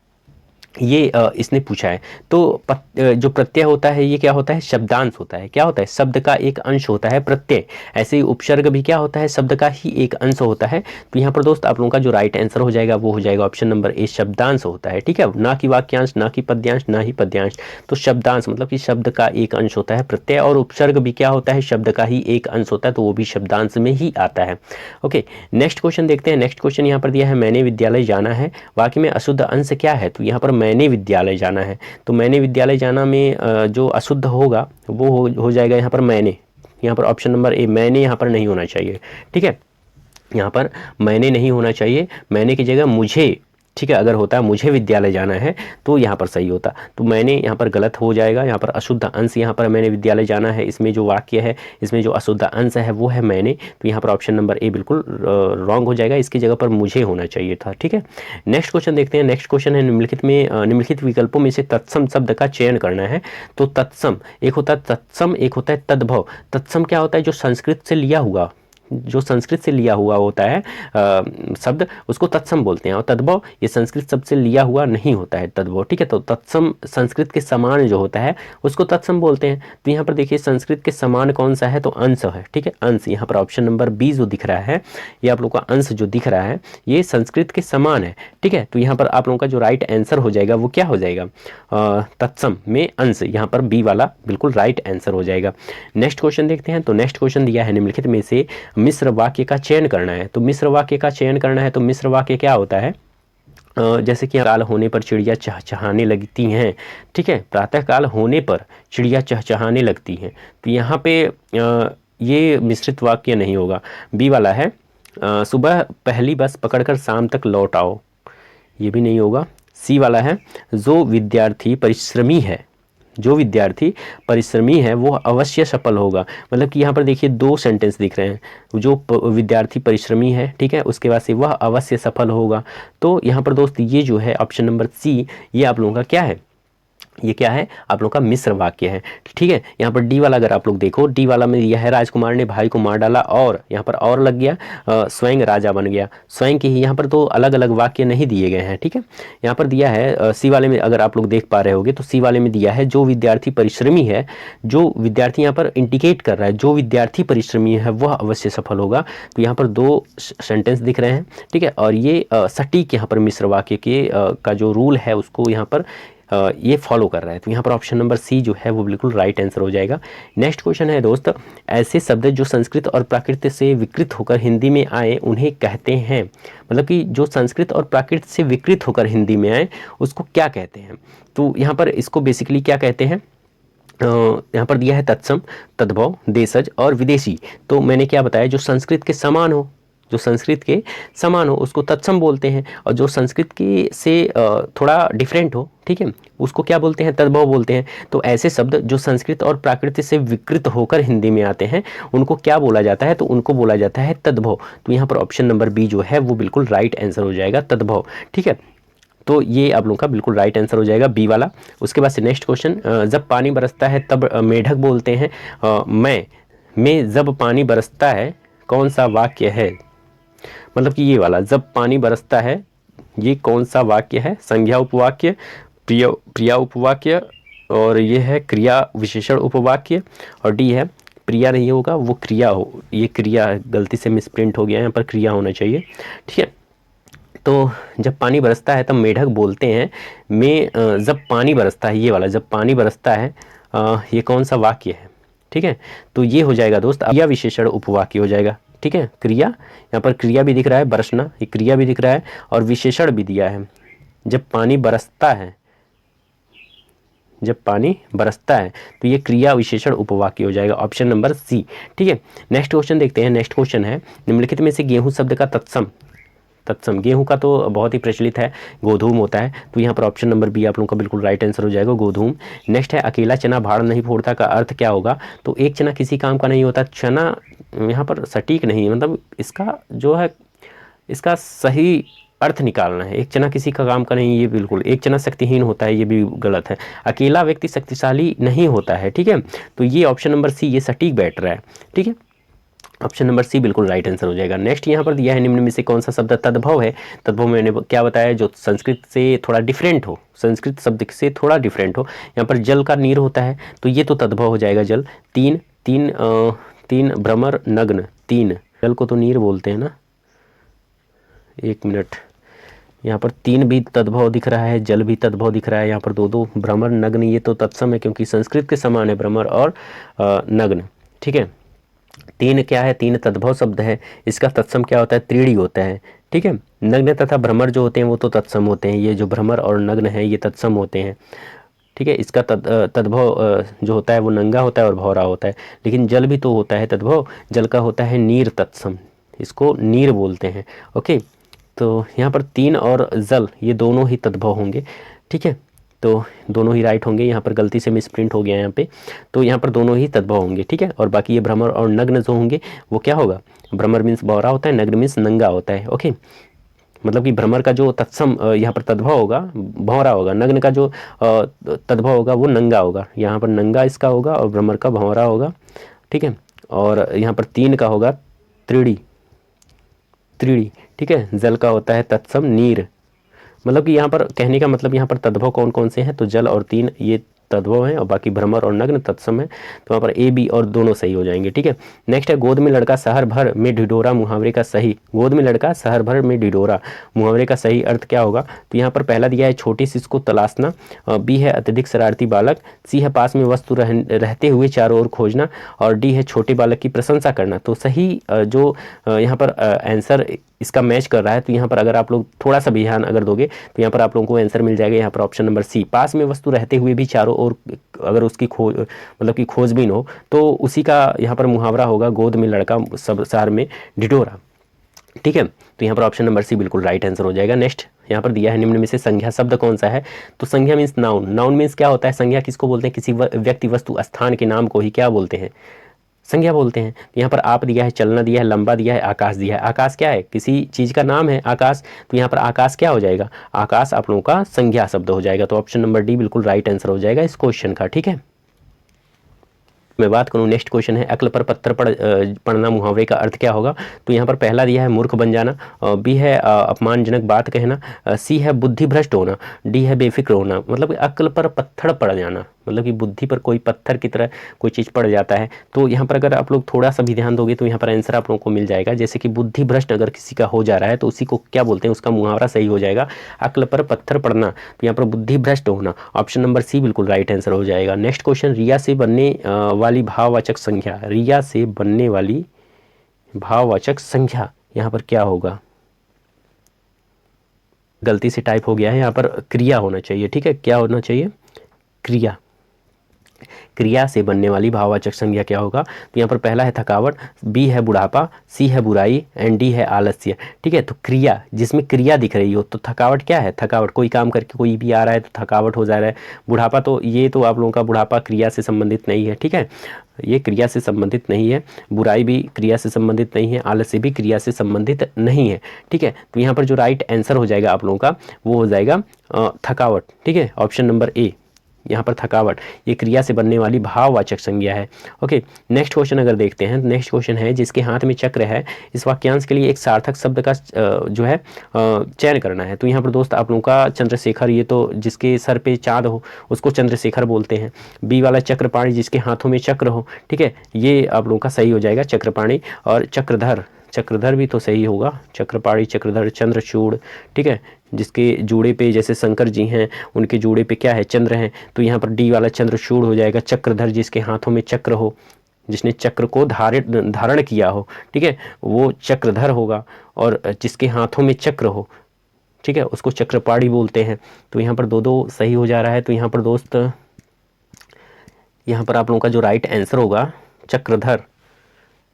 ये इसने पूछा है। तो जो प्रत्यय होता है ये क्या होता है, शब्दांश होता है। क्या होता है, शब्द का एक अंश होता है प्रत्यय। ऐसे ही उपसर्ग भी क्या होता है, शब्द का ही एक अंश होता है। तो यहाँ पर दोस्त आप लोगों का जो राइट आंसर हो जाएगा वो हो जाएगा ऑप्शन नंबर ए, शब्दांश होता है। ठीक है, ना कि वाक्यांश, ना कि पद्यांश, ना ही पद्यांश। तो शब्दांश मतलब कि शब्द का एक अंश होता है प्रत्यय, और उपसर्ग भी क्या होता है, शब्द का ही एक अंश होता है, तो वो भी शब्दांश में ही आता है। ओके, नेक्स्ट क्वेश्चन देखते हैं। नेक्स्ट क्वेश्चन यहाँ पर दिया है मैंने विद्यालय जाना है, वाक्य में अशुद्ध अंश क्या है। तो यहाँ पर मैंने विद्यालय जाना है, तो मैंने विद्यालय जाना में जो अशुद्ध होगा वो हो जाएगा यहाँ पर मैंने। यहाँ पर ऑप्शन नंबर ए, मैंने यहाँ पर नहीं होना चाहिए। ठीक है, यहाँ पर मैंने नहीं होना चाहिए, मैंने की जगह मुझे। ठीक है, अगर होता मुझे विद्यालय जाना है तो यहाँ पर सही होता, तो मैंने यहाँ पर गलत हो जाएगा। यहाँ पर अशुद्ध अंश, यहाँ पर मैंने विद्यालय जाना है, इसमें जो वाक्य है इसमें जो अशुद्ध अंश है वो है मैंने। तो यहाँ पर ऑप्शन नंबर ए बिल्कुल रॉन्ग हो जाएगा, इसकी जगह पर मुझे होना चाहिए था। ठीक है, नेक्स्ट क्वेश्चन देखते हैं। नेक्स्ट क्वेश्चन है निम्नलिखित विकल्पों में से तत्सम शब्द का चयन करना है। तो तत्सम एक होता है तत्सम, एक होता है तद्भव। तत्सम क्या होता है, जो संस्कृत से लिया हुआ जो संस्कृत से लिया हुआ होता है शब्द, उसको तत्सम बोलते हैं। और तद्भव ये संस्कृत शब्द से लिया हुआ नहीं होता है तद्भव, ठीक है। तो तत्सम संस्कृत के समान जो होता है उसको तत्सम बोलते हैं। तो यहाँ पर देखिए संस्कृत के समान कौन सा है, तो अंश है, ठीक है, अंश। यहाँ पर ऑप्शन नंबर बी जो दिख रहा है, ये आप लोग का अंश जो दिख रहा है ये संस्कृत के समान है, ठीक है। तो यहाँ पर आप लोगों का जो राइट आंसर हो जाएगा वो क्या हो जाएगा, तत्सम में अंश, यहाँ पर बी वाला बिल्कुल राइट आंसर हो जाएगा। नेक्स्ट क्वेश्चन देखते हैं। तो नेक्स्ट क्वेश्चन दिया है निम्नलिखित में से मिश्र वाक्य का चयन करना है। तो मिश्र वाक्य का चयन करना है, तो मिश्र वाक्य क्या होता है, जैसे कि काल होने पर चिड़िया चहचहाने लगती हैं, ठीक है, प्रातःकाल होने पर चिड़िया चहचहाने लगती हैं। तो यहाँ पे ये मिश्रित वाक्य नहीं होगा, बी वाला है, सुबह पहली बस पकड़कर शाम तक लौट आओ, ये भी नहीं होगा। सी वाला है, जो विद्यार्थी परिश्रमी है, जो विद्यार्थी परिश्रमी है वो अवश्य सफल होगा। मतलब कि यहाँ पर देखिए दो सेंटेंस दिख रहे हैं, जो विद्यार्थी परिश्रमी है, ठीक है, उसके बाद से वह अवश्य सफल होगा। तो यहाँ पर दोस्त ये जो है ऑप्शन नंबर सी, ये आप लोगों का क्या है, ये क्या है, आप लोग का मिश्र वाक्य है, ठीक है। यहाँ पर डी वाला अगर आप लोग देखो, डी वाला में यह है राजकुमार ने भाई को मार डाला और यहाँ पर और लग गया, स्वयं राजा बन गया, स्वयं के ही, यहाँ पर तो अलग अलग वाक्य नहीं दिए गए हैं, ठीक है। यहाँ पर दिया है सी वाले में, अगर आप लोग देख पा रहे होगे तो सी वाले में दिया है जो विद्यार्थी परिश्रमी है, जो विद्यार्थी यहाँ पर इंडिकेट कर रहा है, जो विद्यार्थी परिश्रमी है वह अवश्य सफल होगा। तो यहाँ पर दो सेंटेंस दिख रहे हैं, ठीक है, और ये सटीक यहाँ पर मिश्र वाक्य के का जो रूल है उसको यहाँ पर ये फॉलो कर रहा है। तो यहाँ पर ऑप्शन नंबर सी जो है वो बिल्कुल राइट आंसर हो जाएगा। नेक्स्ट क्वेश्चन है दोस्त, ऐसे शब्द जो संस्कृत और प्राकृत से विकृत होकर हिंदी में आए उन्हें कहते हैं, मतलब कि जो संस्कृत और प्राकृत से विकृत होकर हिंदी में आए उसको क्या कहते हैं। तो यहाँ पर इसको बेसिकली क्या कहते हैं, यहाँ पर दिया है तत्सम, तद्भव, देशज और विदेशी। तो मैंने क्या बताया, जो संस्कृत के समान हो, जो संस्कृत के समान हो उसको तत्सम बोलते हैं, और जो संस्कृत के से थोड़ा डिफरेंट हो, ठीक है, उसको क्या बोलते हैं, तद्भव बोलते हैं। तो ऐसे शब्द जो संस्कृत और प्राकृत से विकृत होकर हिंदी में आते हैं उनको क्या बोला जाता है, तो उनको बोला जाता है तद्भव। तो यहाँ पर ऑप्शन नंबर बी जो है वो बिल्कुल राइट आंसर हो जाएगा, तद्भव, ठीक है। तो ये आप लोगों का बिल्कुल राइट आंसर हो जाएगा, बी वाला। उसके बाद से नेक्स्ट क्वेश्चन, जब पानी बरसता है तब मेढक बोलते हैं, मैं जब पानी बरसता है कौन सा वाक्य है, मतलब कि ये वाला जब पानी बरसता है ये कौन सा वाक्य है, संज्ञा उपवाक्य, प्रिया उपवाक्य, और ये है क्रिया विशेषण उपवाक्य, और डी है प्रिया नहीं होगा वो क्रिया हो, ये क्रिया गलती से मिसप्रिंट हो गया है, यहाँ पर क्रिया होना चाहिए, ठीक है। तो जब पानी बरसता है तब मेढक बोलते हैं, मैं जब पानी बरसता है, ये वाला जब पानी बरसता है ये कौन सा वाक्य है, ठीक है। तो ये हो जाएगा दोस्त क्रिया विशेषण उपवाक्य हो जाएगा, ठीक है। क्रिया, यहाँ पर क्रिया भी दिख रहा है, बरसना, ये क्रिया भी दिख रहा है, और विशेषण भी दिया है, जब पानी बरसता है, जब पानी बरसता है, तो ये क्रिया विशेषण उपवाक्य हो जाएगा, ऑप्शन नंबर सी, ठीक है। नेक्स्ट क्वेश्चन देखते हैं। नेक्स्ट क्वेश्चन है, निम्नलिखित में से गेहूं शब्द का तत्सम, तत्सम गेहूं का तो बहुत ही प्रचलित है, गोधूम होता है। तो यहाँ पर ऑप्शन नंबर बी आप लोगों का बिल्कुल राइट आंसर हो जाएगा, गोधूम। नेक्स्ट है, अकेला चना भाड़ नहीं फोड़ता का अर्थ क्या होगा। तो एक चना किसी काम का नहीं होता, चना यहाँ पर सटीक नहीं, मतलब इसका जो है इसका सही अर्थ निकालना है। एक चना किसी का काम का नहीं, ये बिल्कुल, एक चना शक्तिहीन होता है, ये भी गलत है। अकेला व्यक्ति शक्तिशाली नहीं होता है, ठीक है। तो ये ऑप्शन नंबर सी ये सटीक बैठ रहा है, ठीक है, ऑप्शन नंबर सी बिल्कुल राइट आंसर हो जाएगा। नेक्स्ट यहाँ पर दिया है, निम्न में से कौन सा शब्द तद्भव है। तद्भव मैंने क्या बताया, जो संस्कृत से थोड़ा डिफरेंट हो, संस्कृत शब्द से थोड़ा डिफरेंट हो। यहाँ पर जल का नीर होता है तो ये तो तद्भव हो जाएगा, जल। तीन भ्रमर नग्न, तीन जल को तो नीर बोलते हैं ना, एक मिनट, यहाँ पर तीन भी तद्भव दिख रहा है, जल भी तद्भव दिख रहा है, यहाँ पर दो भ्रमर नग्न, ये तो तत्सम है क्योंकि संस्कृत के समान है भ्रमर और नग्न, ठीक है। तीन क्या है, तीन तद्भव शब्द है, इसका तत्सम क्या होता है, त्रीड़ी होता है, ठीक है। नग्न तथा भ्रमर जो होते हैं वो तो तत्सम होते हैं, ये जो भ्रमर और नग्न है ये तत्सम होते हैं, ठीक है। इसका तद्भव जो होता है वो नंगा होता है और भौरा होता है, लेकिन जल भी तो होता है तद्भव, जल का होता है नीर तत्सम, इसको नीर बोलते हैं, ओके। तो यहाँ पर तीन और जल ये दोनों ही तद्भव होंगे, ठीक है, तो दोनों ही राइट होंगे। यहाँ पर गलती से मिसप्रिंट हो गया यहाँ पे, तो यहाँ पर दोनों ही तद्भव होंगे, ठीक है। और बाकी ये भ्रमर और नग्न जो होंगे वो क्या होगा, भ्रमर मीन्स भौरा होता है, नग्न मीन्स नंगा होता है, ओके। मतलब कि भ्रमर का जो तत्सम यहाँ पर तद्भव होगा भौरा होगा, नग्न का जो तद्भव होगा वो नंगा होगा, यहाँ पर नंगा इसका होगा और भ्रमर का भौरा होगा, ठीक है। और यहाँ पर तीन का होगा त्रिड़ी, त्रिड़ी, ठीक है। जल का होता है तत्सम नीर, मतलब कि यहाँ पर कहने का मतलब यहाँ पर तद्भव कौन कौन से हैं, तो जल और तीन ये तद्भव हैं और बाकी भ्रमर और नग्न तत्सम है। तो वहाँ पर ए बी और दोनों सही हो जाएंगे, ठीक है। नेक्स्ट है गोद में लड़का शहर भर में ढिढोरा, मुहावरे का सही, गोद में लड़का शहर भर में ढिढोरा, मुहावरे का सही अर्थ क्या होगा, तो यहाँ पर पहला दिया है छोटी सी इसको तलाशना, बी है अत्यधिक शरारती बालक, सी है पास में वस्तु रहते हुए चारों ओर खोजना, और डी है छोटे बालक की प्रशंसा करना। तो सही जो यहाँ पर आंसर इसका मैच कर रहा है, तो यहाँ पर अगर आप लोग थोड़ा सा भी ध्यान अगर दोगे तो यहाँ पर आप लोगों को आंसर मिल जाएगा यहाँ पर ऑप्शन नंबर सी, पास में वस्तु रहते हुए भी चारों ओर अगर उसकी खोज मतलब कि खोजबीन हो तो उसी का यहाँ पर मुहावरा होगा गोद में लड़का सब शहर में ढिढोरा, ठीक है। तो यहाँ पर ऑप्शन नंबर सी बिल्कुल राइट आंसर हो जाएगा। नेक्स्ट यहाँ पर दिया है निम्न में से संज्ञा शब्द कौन सा है, तो संज्ञा मीन्स नाउन, नाउन मीन्स क्या होता है, संज्ञा किसको बोलते हैं, किसी व्यक्ति वस्तु स्थान के नाम को ही क्या बोलते हैं, संज्ञा बोलते हैं। तो यहाँ पर आप दिया है, चलना दिया है, लंबा दिया है, आकाश दिया है। आकाश क्या है, किसी चीज़ का नाम है आकाश, तो यहाँ पर आकाश क्या हो जाएगा, आकाश आप लोगों का संज्ञा शब्द हो जाएगा। तो ऑप्शन नंबर डी बिल्कुल राइट आंसर हो जाएगा इस क्वेश्चन का, ठीक है। मैं बात करूं नेक्स्ट क्वेश्चन है अक्ल पर पत्थर पड़ना, मुहावरे का अर्थ क्या होगा, तो यहाँ पर पहला दिया है मूर्ख बन जाना, बी है अपमानजनक बात कहना, सी है बुद्धि भ्रष्ट होना, डी है बेफिक्र होना। मतलब अक्ल पर पत्थर पड़ जाना मतलब कि बुद्धि पर कोई पत्थर की तरह कोई चीज़ पड़ जाता है। तो यहाँ पर अगर आप लोग थोड़ा सा भी ध्यान दोगे तो यहाँ पर आंसर आप लोगों को मिल जाएगा, जैसे कि बुद्धि भ्रष्ट अगर किसी का हो जा रहा है तो उसी को क्या बोलते हैं, उसका मुहावरा सही हो जाएगा अक्ल पर पत्थर पड़ना, तो यहाँ पर बुद्धि भ्रष्ट होना, ऑप्शन नंबर सी बिल्कुल राइट आंसर हो जाएगा। नेक्स्ट क्वेश्चन, रिया से बनने वाली भाववाचक संख्या, रिया से बनने वाली भाववाचक संख्या यहाँ पर क्या होगा, गलती से टाइप हो गया है, यहाँ पर क्रिया होना चाहिए, ठीक है। क्या होना चाहिए, क्रिया, क्रिया से बनने वाली भाववाचक संज्ञा क्या होगा, तो यहाँ पर पहला है थकावट, बी है बुढ़ापा, सी है बुराई एंड डी है आलस्य, ठीक है। तो क्रिया जिसमें क्रिया दिख रही हो, तो थकावट क्या है, थकावट कोई काम करके कोई भी आ रहा है तो थकावट हो जा रहा है, बुढ़ापा तो ये तो आप लोगों का बुढ़ापा क्रिया से संबंधित नहीं है, ठीक है, ये क्रिया से संबंधित नहीं है, बुराई भी क्रिया से संबंधित नहीं है, आलस्य भी क्रिया से संबंधित नहीं है, ठीक है। तो यहाँ पर जो राइट आंसर हो जाएगा आप लोगों का वो हो जाएगा थकावट, ठीक है, ऑप्शन नंबर ए, यहाँ पर थकावट ये क्रिया से बनने वाली भाववाचक संज्ञा है। ओके, नेक्स्ट क्वेश्चन अगर देखते हैं, नेक्स्ट क्वेश्चन है जिसके हाथ में चक्र है, इस वाक्यांश के लिए एक सार्थक शब्द का जो है चयन करना है। तो यहाँ पर दोस्त आप लोगों का चंद्रशेखर, ये तो जिसके सर पे चाँद हो उसको चंद्रशेखर बोलते हैं। बी वाला चक्रपाणी जिसके हाथों में चक्र हो, ठीक है, ये आप लोगों का सही हो जाएगा चक्रपाणी। और चक्रधर, चक्रधर भी तो सही होगा, चक्रपाणी चक्रधर चंद्रचूड़, ठीक है, जिसके जूड़े पे जैसे शंकर जी हैं उनके जूड़े पे क्या है, चंद्र हैं, तो यहाँ पर डी वाला चंद्रचूड़ हो जाएगा। चक्रधर जिसके हाथों में चक्र हो, जिसने चक्र को धारण किया हो, ठीक है, वो चक्रधर होगा। और जिसके हाथों में चक्र हो, ठीक है, उसको चक्रपाणी बोलते हैं। तो यहाँ पर दो दो सही हो जा रहा है। तो यहाँ पर दोस्त यहाँ पर आप लोगों का जो राइट आंसर होगा चक्रधर,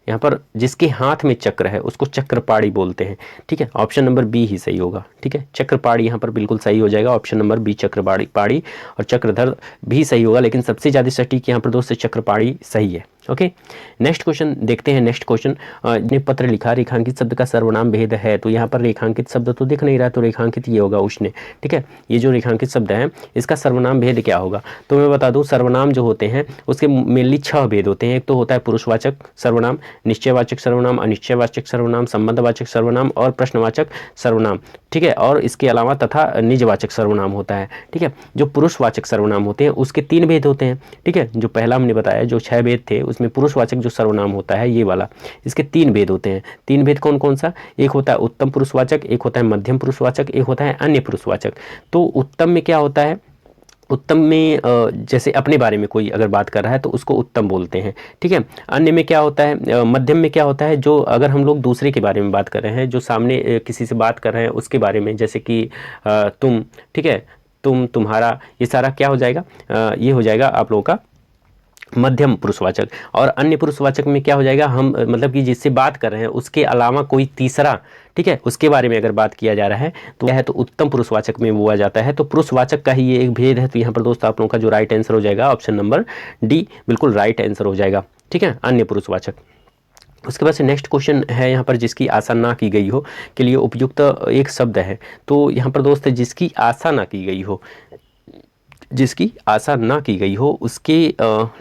यहाँ पर जिसके हाथ में चक्र है उसको चक्रपाणी बोलते हैं, ठीक है, ऑप्शन नंबर बी ही सही होगा, ठीक है, चक्रपाणी यहाँ पर बिल्कुल सही हो जाएगा, ऑप्शन नंबर बी चक्रपाणी पाड़ी, और चक्रधर भी सही होगा, लेकिन सबसे ज़्यादा सटीक यहाँ पर दोस्त चक्रपाणी सही है। ओके, नेक्स्ट क्वेश्चन देखते हैं। नेक्स्ट क्वेश्चन, ने पत्र लिखा, रेखांकित शब्द का सर्वनाम भेद है, तो यहाँ पर रेखांकित शब्द तो दिख नहीं रहा, तो रेखांकित ये होगा उसने, ठीक है, ये जो रेखांकित शब्द है इसका सर्वनाम भेद क्या होगा, तो मैं बता दूं सर्वनाम जो होते हैं उसके मेनली 6 भेद होते हैं। एक तो होता है पुरुषवाचक सर्वनाम, निश्चयवाचक सर्वनाम, अनिश्चयवाचक सर्वनाम, संबंधवाचक सर्वनाम और प्रश्नवाचक सर्वनाम, ठीक है, और इसके अलावा तथा निजवाचक सर्वनाम होता है, ठीक है। जो पुरुषवाचक सर्वनाम होते हैं उसके 3 भेद होते हैं, ठीक है, जो पहला हमने बताया जो 6 भेद थे उसमें पुरुषवाचक जो सर्वनाम होता है ये वाला, इसके 3 भेद होते हैं। 3 भेद कौन कौन सा, एक होता है उत्तम पुरुषवाचक, एक होता है मध्यम पुरुषवाचक, एक होता है अन्य पुरुषवाचक। तो उत्तम में क्या होता है, उत्तम में जैसे अपने बारे में कोई अगर बात कर रहा है तो उसको उत्तम बोलते हैं, ठीक है। अन्य में क्या होता है, मध्यम में क्या होता है, जो अगर हम लोग दूसरे के बारे में बात कर रहे हैं, जो सामने किसी से बात कर रहे हैं उसके बारे में, जैसे कि तुम, ठीक है, तुम, तुम्हारा, ये सारा क्या हो जाएगा, ये हो जाएगा आप लोगों का मध्यम पुरुषवाचक। और अन्य पुरुषवाचक में क्या हो जाएगा, हम मतलब कि जिससे बात कर रहे हैं उसके अलावा कोई तीसरा, ठीक है, उसके बारे में अगर बात किया जा रहा है तो क्या है, तो उत्तम पुरुषवाचक में वो आ जाता है। तो पुरुषवाचक का ही ये एक भेद है। तो यहाँ पर दोस्तों आप लोगों का जो राइट आंसर हो जाएगा ऑप्शन नंबर डी बिल्कुल राइट आंसर हो जाएगा, ठीक है, अन्य पुरुषवाचक। उसके बाद से नेक्स्ट क्वेश्चन है यहाँ पर जिसकी आशा ना की गई हो के लिए उपयुक्त एक शब्द है। तो यहाँ पर दोस्त जिसकी आशा ना की गई हो, जिसकी आशा ना की गई हो उसके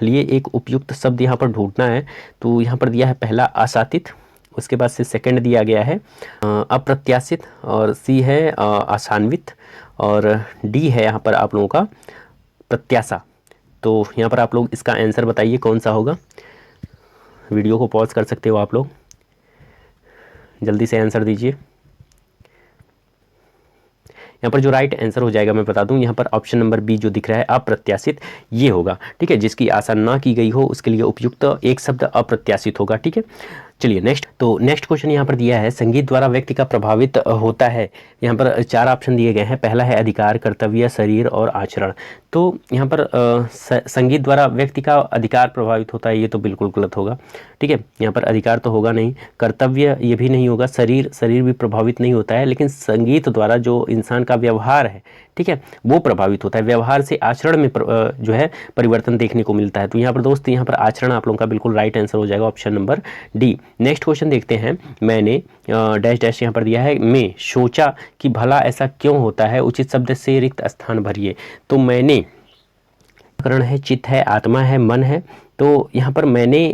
लिए एक उपयुक्त शब्द यहाँ पर ढूंढना है। तो यहाँ पर दिया है पहला आशातीत, उसके बाद से सेकंड दिया गया है अप्रत्याशित, और सी है आशान्वित, और डी है यहाँ पर आप लोगों का प्रत्याशा। तो यहाँ पर आप लोग इसका आंसर बताइए कौन सा होगा। वीडियो को पॉज कर सकते हो आप लोग, जल्दी से आंसर दीजिए। यहाँ पर जो राइट आंसर हो जाएगा मैं बता दूं, यहाँ पर ऑप्शन नंबर बी जो दिख रहा है अप्रत्याशित, ये होगा। ठीक है, जिसकी आशा ना की गई हो उसके लिए उपयुक्त एक शब्द अप्रत्याशित होगा। ठीक है, चलिए नेक्स्ट। तो नेक्स्ट क्वेश्चन यहाँ पर दिया है संगीत द्वारा व्यक्ति का प्रभावित होता है। यहाँ पर 4 ऑप्शन दिए गए हैं। पहला है अधिकार, कर्तव्य, शरीर और आचरण। तो यहाँ पर संगीत द्वारा व्यक्ति का अधिकार प्रभावित होता है, ये तो बिल्कुल गलत होगा। ठीक है, यहाँ पर अधिकार तो होगा नहीं, कर्तव्य ये भी नहीं होगा, शरीर भी प्रभावित नहीं होता है, लेकिन संगीत द्वारा जो इंसान का व्यवहार है, ठीक है, वो प्रभावित होता है। व्यवहार से आचरण में जो है परिवर्तन देखने को मिलता है। तो यहाँ पर दोस्त यहाँ पर आचरण आप लोगों का बिल्कुल राइट आंसर हो जाएगा, option number D. Next question देखते हैं। मैंने डैश डैश यहाँ पर दिया है, मैं सोचा कि भला ऐसा क्यों होता है, उचित शब्द से रिक्त स्थान भरिए। तो मैंने करण है, चित्त है, आत्मा है, मन है। तो यहाँ पर मैंने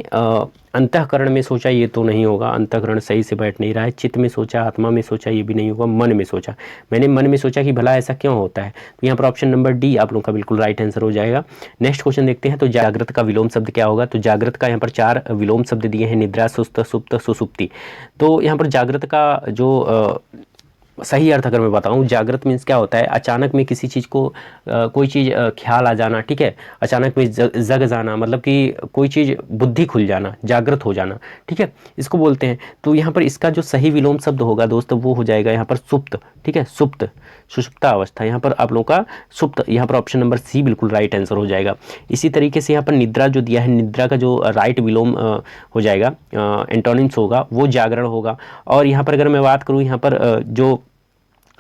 अंतःकरण में सोचा, ये तो नहीं होगा, अंतःकरण सही से बैठ नहीं रहा है। चित्त में सोचा, आत्मा में सोचा, ये भी नहीं होगा। मन में सोचा, मैंने मन में सोचा कि भला ऐसा क्यों होता है। तो यहाँ पर ऑप्शन नंबर डी आप लोगों का बिल्कुल राइट आंसर हो जाएगा। नेक्स्ट क्वेश्चन देखते हैं। तो जागृत का विलोम शब्द क्या होगा। तो जागृत का यहाँ पर 4 विलोम शब्द दिए हैं, निद्रा, सुस्त, सुप्त, सुसुप्ति। तो यहाँ पर जागृत का जो सही अर्थ अगर मैं बताऊं, जागृत मीन्स क्या होता है, अचानक में किसी चीज़ को कोई चीज़ ख्याल आ जाना। ठीक है, अचानक में जग जाना, मतलब कि कोई चीज़ बुद्धि खुल जाना, जागृत हो जाना। ठीक है, इसको बोलते हैं। तो यहाँ पर इसका जो सही विलोम शब्द होगा दोस्तों वो हो जाएगा यहाँ पर सुप्त। ठीक है, सुप्त, सुषुप्ता अवस्था। यहाँ पर आप लोगों का सुप्त, यहाँ पर ऑप्शन नंबर सी बिल्कुल राइट आंसर हो जाएगा। इसी तरीके से यहाँ पर निद्रा जो दिया है, निद्रा का जो राइट विलोम हो जाएगा, एंटोनिम्स होगा, वो जागरण होगा। और यहाँ पर अगर मैं बात करूँ, यहाँ पर जो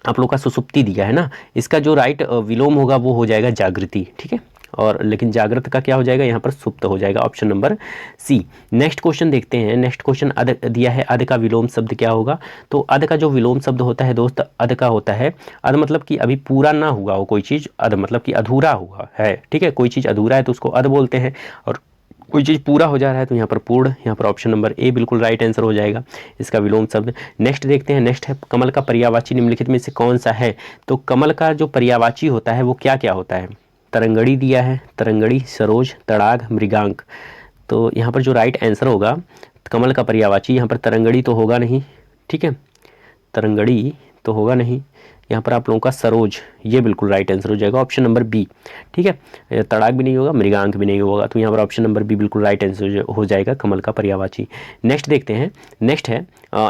आप लोग का सुसुप्ति दिया है ना, इसका जो राइट विलोम होगा वो हो जाएगा जागृति। ठीक है, और लेकिन जागृत का क्या हो जाएगा, यहाँ पर सुप्त हो जाएगा, option number C. Next question देखते हैं। नेक्स्ट क्वेश्चन अध दिया है, अध का विलोम शब्द क्या होगा। तो अध का जो विलोम शब्द होता है दोस्त, अध का होता है, अध मतलब कि अभी पूरा ना हुआ हो कोई चीज़, अध मतलब कि अधूरा हुआ है। ठीक है, कोई चीज़ अधूरा है तो उसको अध बोलते हैं, और कोई चीज़ पूरा हो जा रहा है तो यहाँ पर पूर्ण। यहाँ पर ऑप्शन नंबर ए बिल्कुल राइट आंसर हो जाएगा, इसका विलोम शब्द। नेक्स्ट देखते हैं। नेक्स्ट है कमल का पर्यायवाची निम्नलिखित में से कौन सा है। तो कमल का जो पर्यायवाची होता है वो क्या क्या होता है। तरंगड़ी दिया है, तरंगड़ी, सरोज, तड़ाग, मृगांक। तो यहाँ पर जो राइट आंसर होगा कमल का पर्यायवाची, यहाँ पर तरंगड़ी तो होगा नहीं। ठीक है, तरंगड़ी तो होगा नहीं। यहाँ पर आप लोगों का सरोज, ये बिल्कुल राइट आंसर हो जाएगा, ऑप्शन नंबर बी। ठीक है, तड़ाक भी नहीं होगा, मृगांक भी नहीं होगा। तो यहाँ पर ऑप्शन नंबर बी बिल्कुल राइट आंसर हो जाएगा, कमल का पर्यायवाची। नेक्स्ट देखते हैं। नेक्स्ट है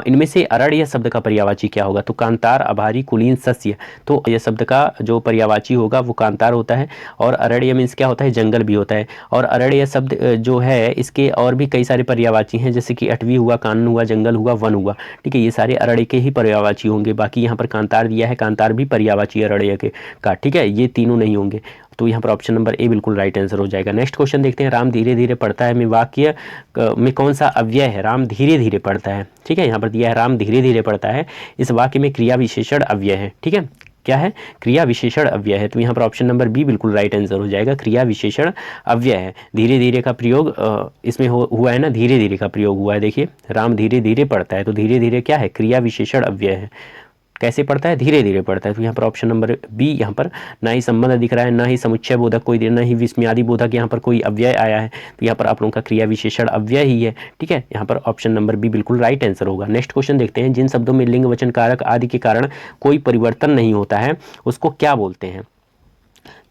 इनमें से अरण्य शब्द का पर्यायवाची क्या होगा। तो कांतार, आभारी, कुलीन, सस्य। तो यह शब्द का जो पर्यायवाची होगा वो कांतार होता है, और अरण्य मीन्स क्या होता है, जंगल भी होता है। और अरण्य शब्द जो है इसके और भी कई सारे पर्यायवाची हैं, जैसे कि अटवी हुआ, कानन हुआ, जंगल हुआ, वन हुआ। ठीक है, ये सारे अरण्य के ही पर्यायवाची होंगे। बाकी यहाँ पर कांतार दिया है, कांतार भी पर्यायवाची अरण्य के का। ठीक है, ये तीनों नहीं होंगे। तो यहाँ पर ऑप्शन नंबर ए बिल्कुल राइट आंसर हो जाएगा। नेक्स्ट क्वेश्चन देखते हैं। राम धीरे धीरे पढ़ता है में वाक्य में कौन सा अव्यय है। राम धीरे धीरे पढ़ता है। ठीक है, यहाँ पर दिया है राम धीरे धीरे पढ़ता है, इस वाक्य में क्रिया विशेषण अव्यय है। ठीक है, क्या है, क्रिया विशेषण अव्यय है। तो यहाँ पर ऑप्शन नंबर बी बिल्कुल राइट आंसर हो जाएगा, क्रिया विशेषण अव्यय है। धीरे धीरे का प्रयोग इसमें हुआ है ना, धीरे धीरे का प्रयोग हुआ है। देखिए, राम धीरे धीरे पढ़ता है, तो धीरे धीरे क्या है, क्रिया विशेषण अव्यय है। कैसे पढ़ता है, धीरे धीरे पढ़ता है। तो यहाँ पर ऑप्शन नंबर बी, यहाँ पर ना ही संबंध दिख रहा है, ना ही समुच्चय बोधक कोई, ना ही विस्मयादि बोधक यहाँ पर कोई अव्यय आया है। तो यहाँ पर आप लोगों का क्रिया विशेषण अव्यय ही है। ठीक है, यहाँ पर ऑप्शन नंबर बी बिल्कुल राइट आंसर होगा। नेक्स्ट क्वेश्चन देखते हैं। जिन शब्दों में लिंग, वचन, कारक आदि के कारण कोई परिवर्तन नहीं होता है उसको क्या बोलते हैं।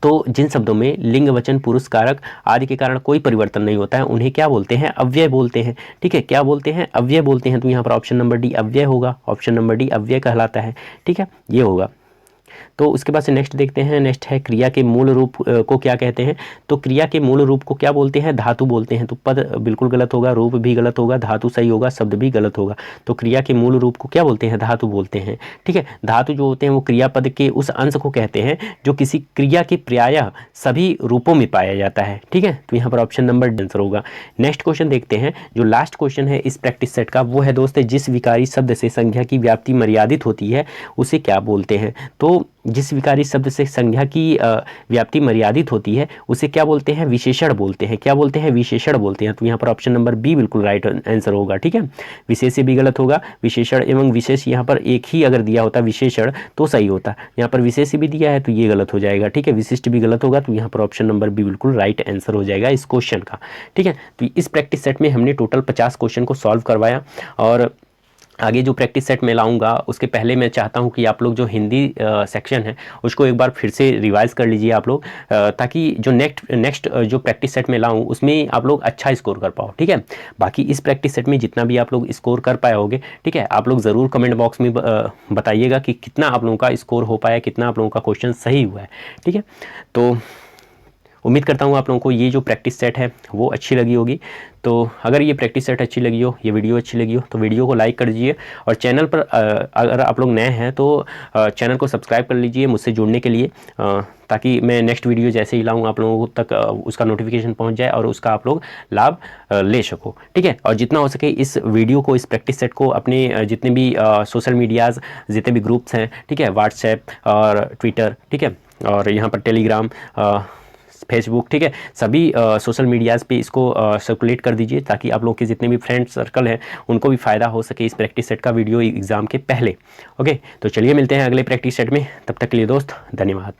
तो जिन शब्दों में लिंग, वचन, पुरुष, कारक आदि के कारण कोई परिवर्तन नहीं होता है उन्हें क्या बोलते हैं, अव्यय बोलते हैं। ठीक है, क्या बोलते हैं, अव्यय बोलते हैं। तो यहाँ पर ऑप्शन नंबर डी अव्यय होगा, ऑप्शन नंबर डी अव्यय कहलाता है। ठीक है, ये होगा। तो उसके बाद से नेक्स्ट देखते हैं। नेक्स्ट है क्रिया के मूल रूप को क्या कहते हैं। तो क्रिया के मूल रूप को क्या बोलते हैं, धातु बोलते हैं। तो पद बिल्कुल गलत होगा, रूप भी गलत होगा, धातु सही होगा, शब्द भी गलत होगा। तो क्रिया के मूल रूप को क्या बोलते हैं, धातु बोलते हैं। ठीक है, धातु जो होते हैं वो क्रियापद के उस अंश को कहते हैं जो किसी क्रिया के प्रायः सभी रूपों में पाया जाता है। ठीक है, तो यहाँ पर ऑप्शन नंबर आंसर होगा। नेक्स्ट क्वेश्चन देखते हैं। जो लास्ट क्वेश्चन है इस प्रैक्टिस सेट का वो है दोस्त, जिस विकारी शब्द से संख्या की व्याप्ति मर्यादित होती है उसे क्या बोलते हैं। तो जिस विकारी शब्द से संज्ञा की व्याप्ति मर्यादित होती है उसे क्या बोलते हैं? विशेषण बोलते हैं। क्या बोलते हैं? विशेषण बोलते हैं। तो यहाँ पर ऑप्शन नंबर बी बिल्कुल राइट आंसर होगा। ठीक है, विशेष से भी गलत होगा, विशेषण एवं विशेष यहाँ पर एक ही अगर दिया होता विशेषण तो सही होता। यहाँ पर विशेष भी दिया है तो ये गलत हो जाएगा। ठीक है, विशिष्ट भी गलत होगा, तो यहाँ पर ऑप्शन नंबर बी बिल्कुल राइट आंसर हो जाएगा इस क्वेश्चन का। ठीक है, तो इस प्रैक्टिस सेट में हमने टोटल 50 क्वेश्चन को सॉल्व करवाया, और आगे जो प्रैक्टिस सेट मैं लाऊंगा उसके पहले मैं चाहता हूं कि आप लोग जो हिंदी सेक्शन है उसको एक बार फिर से रिवाइज कर लीजिए आप लोग, ताकि जो नेक्स्ट जो प्रैक्टिस सेट में लाऊं उसमें आप लोग अच्छा स्कोर कर पाओ। ठीक है, बाकी इस प्रैक्टिस सेट में जितना भी आप लोग स्कोर कर पाए होगे, ठीक है, आप लोग ज़रूर कमेंट बॉक्स में बताइएगा कि कितना आप लोगों का स्कोर हो पाया, कितना आप लोगों का क्वेश्चन सही हुआ है। ठीक है, तो उम्मीद करता हूँ आप लोगों को ये जो प्रैक्टिस सेट है वो अच्छी लगी होगी। तो अगर ये प्रैक्टिस सेट अच्छी लगी हो, ये वीडियो अच्छी लगी हो, तो वीडियो को लाइक कर दीजिए, और चैनल पर अगर आप लोग नए हैं तो चैनल को सब्सक्राइब कर लीजिए मुझसे जुड़ने के लिए, ताकि मैं नेक्स्ट वीडियो जैसे ही लाऊं आप लोगों तक उसका नोटिफिकेशन पहुंच जाए और उसका आप लोग लाभ ले सको। ठीक है, और जितना हो सके इस वीडियो को, इस प्रैक्टिस सेट को अपने जितने भी सोशल मीडियाज़, जितने भी ग्रुप्स हैं, ठीक है, व्हाट्सएप और ट्विटर, ठीक है, और यहाँ पर टेलीग्राम, फेसबुक, ठीक है, सभी सोशल मीडियाज़ पे इसको सर्कुलेट कर दीजिए, ताकि आप लोगों के जितने भी फ्रेंड सर्कल हैं उनको भी फ़ायदा हो सके इस प्रैक्टिस सेट का वीडियो एग्ज़ाम के पहले। ओके, तो चलिए मिलते हैं अगले प्रैक्टिस सेट में, तब तक के लिए दोस्त धन्यवाद।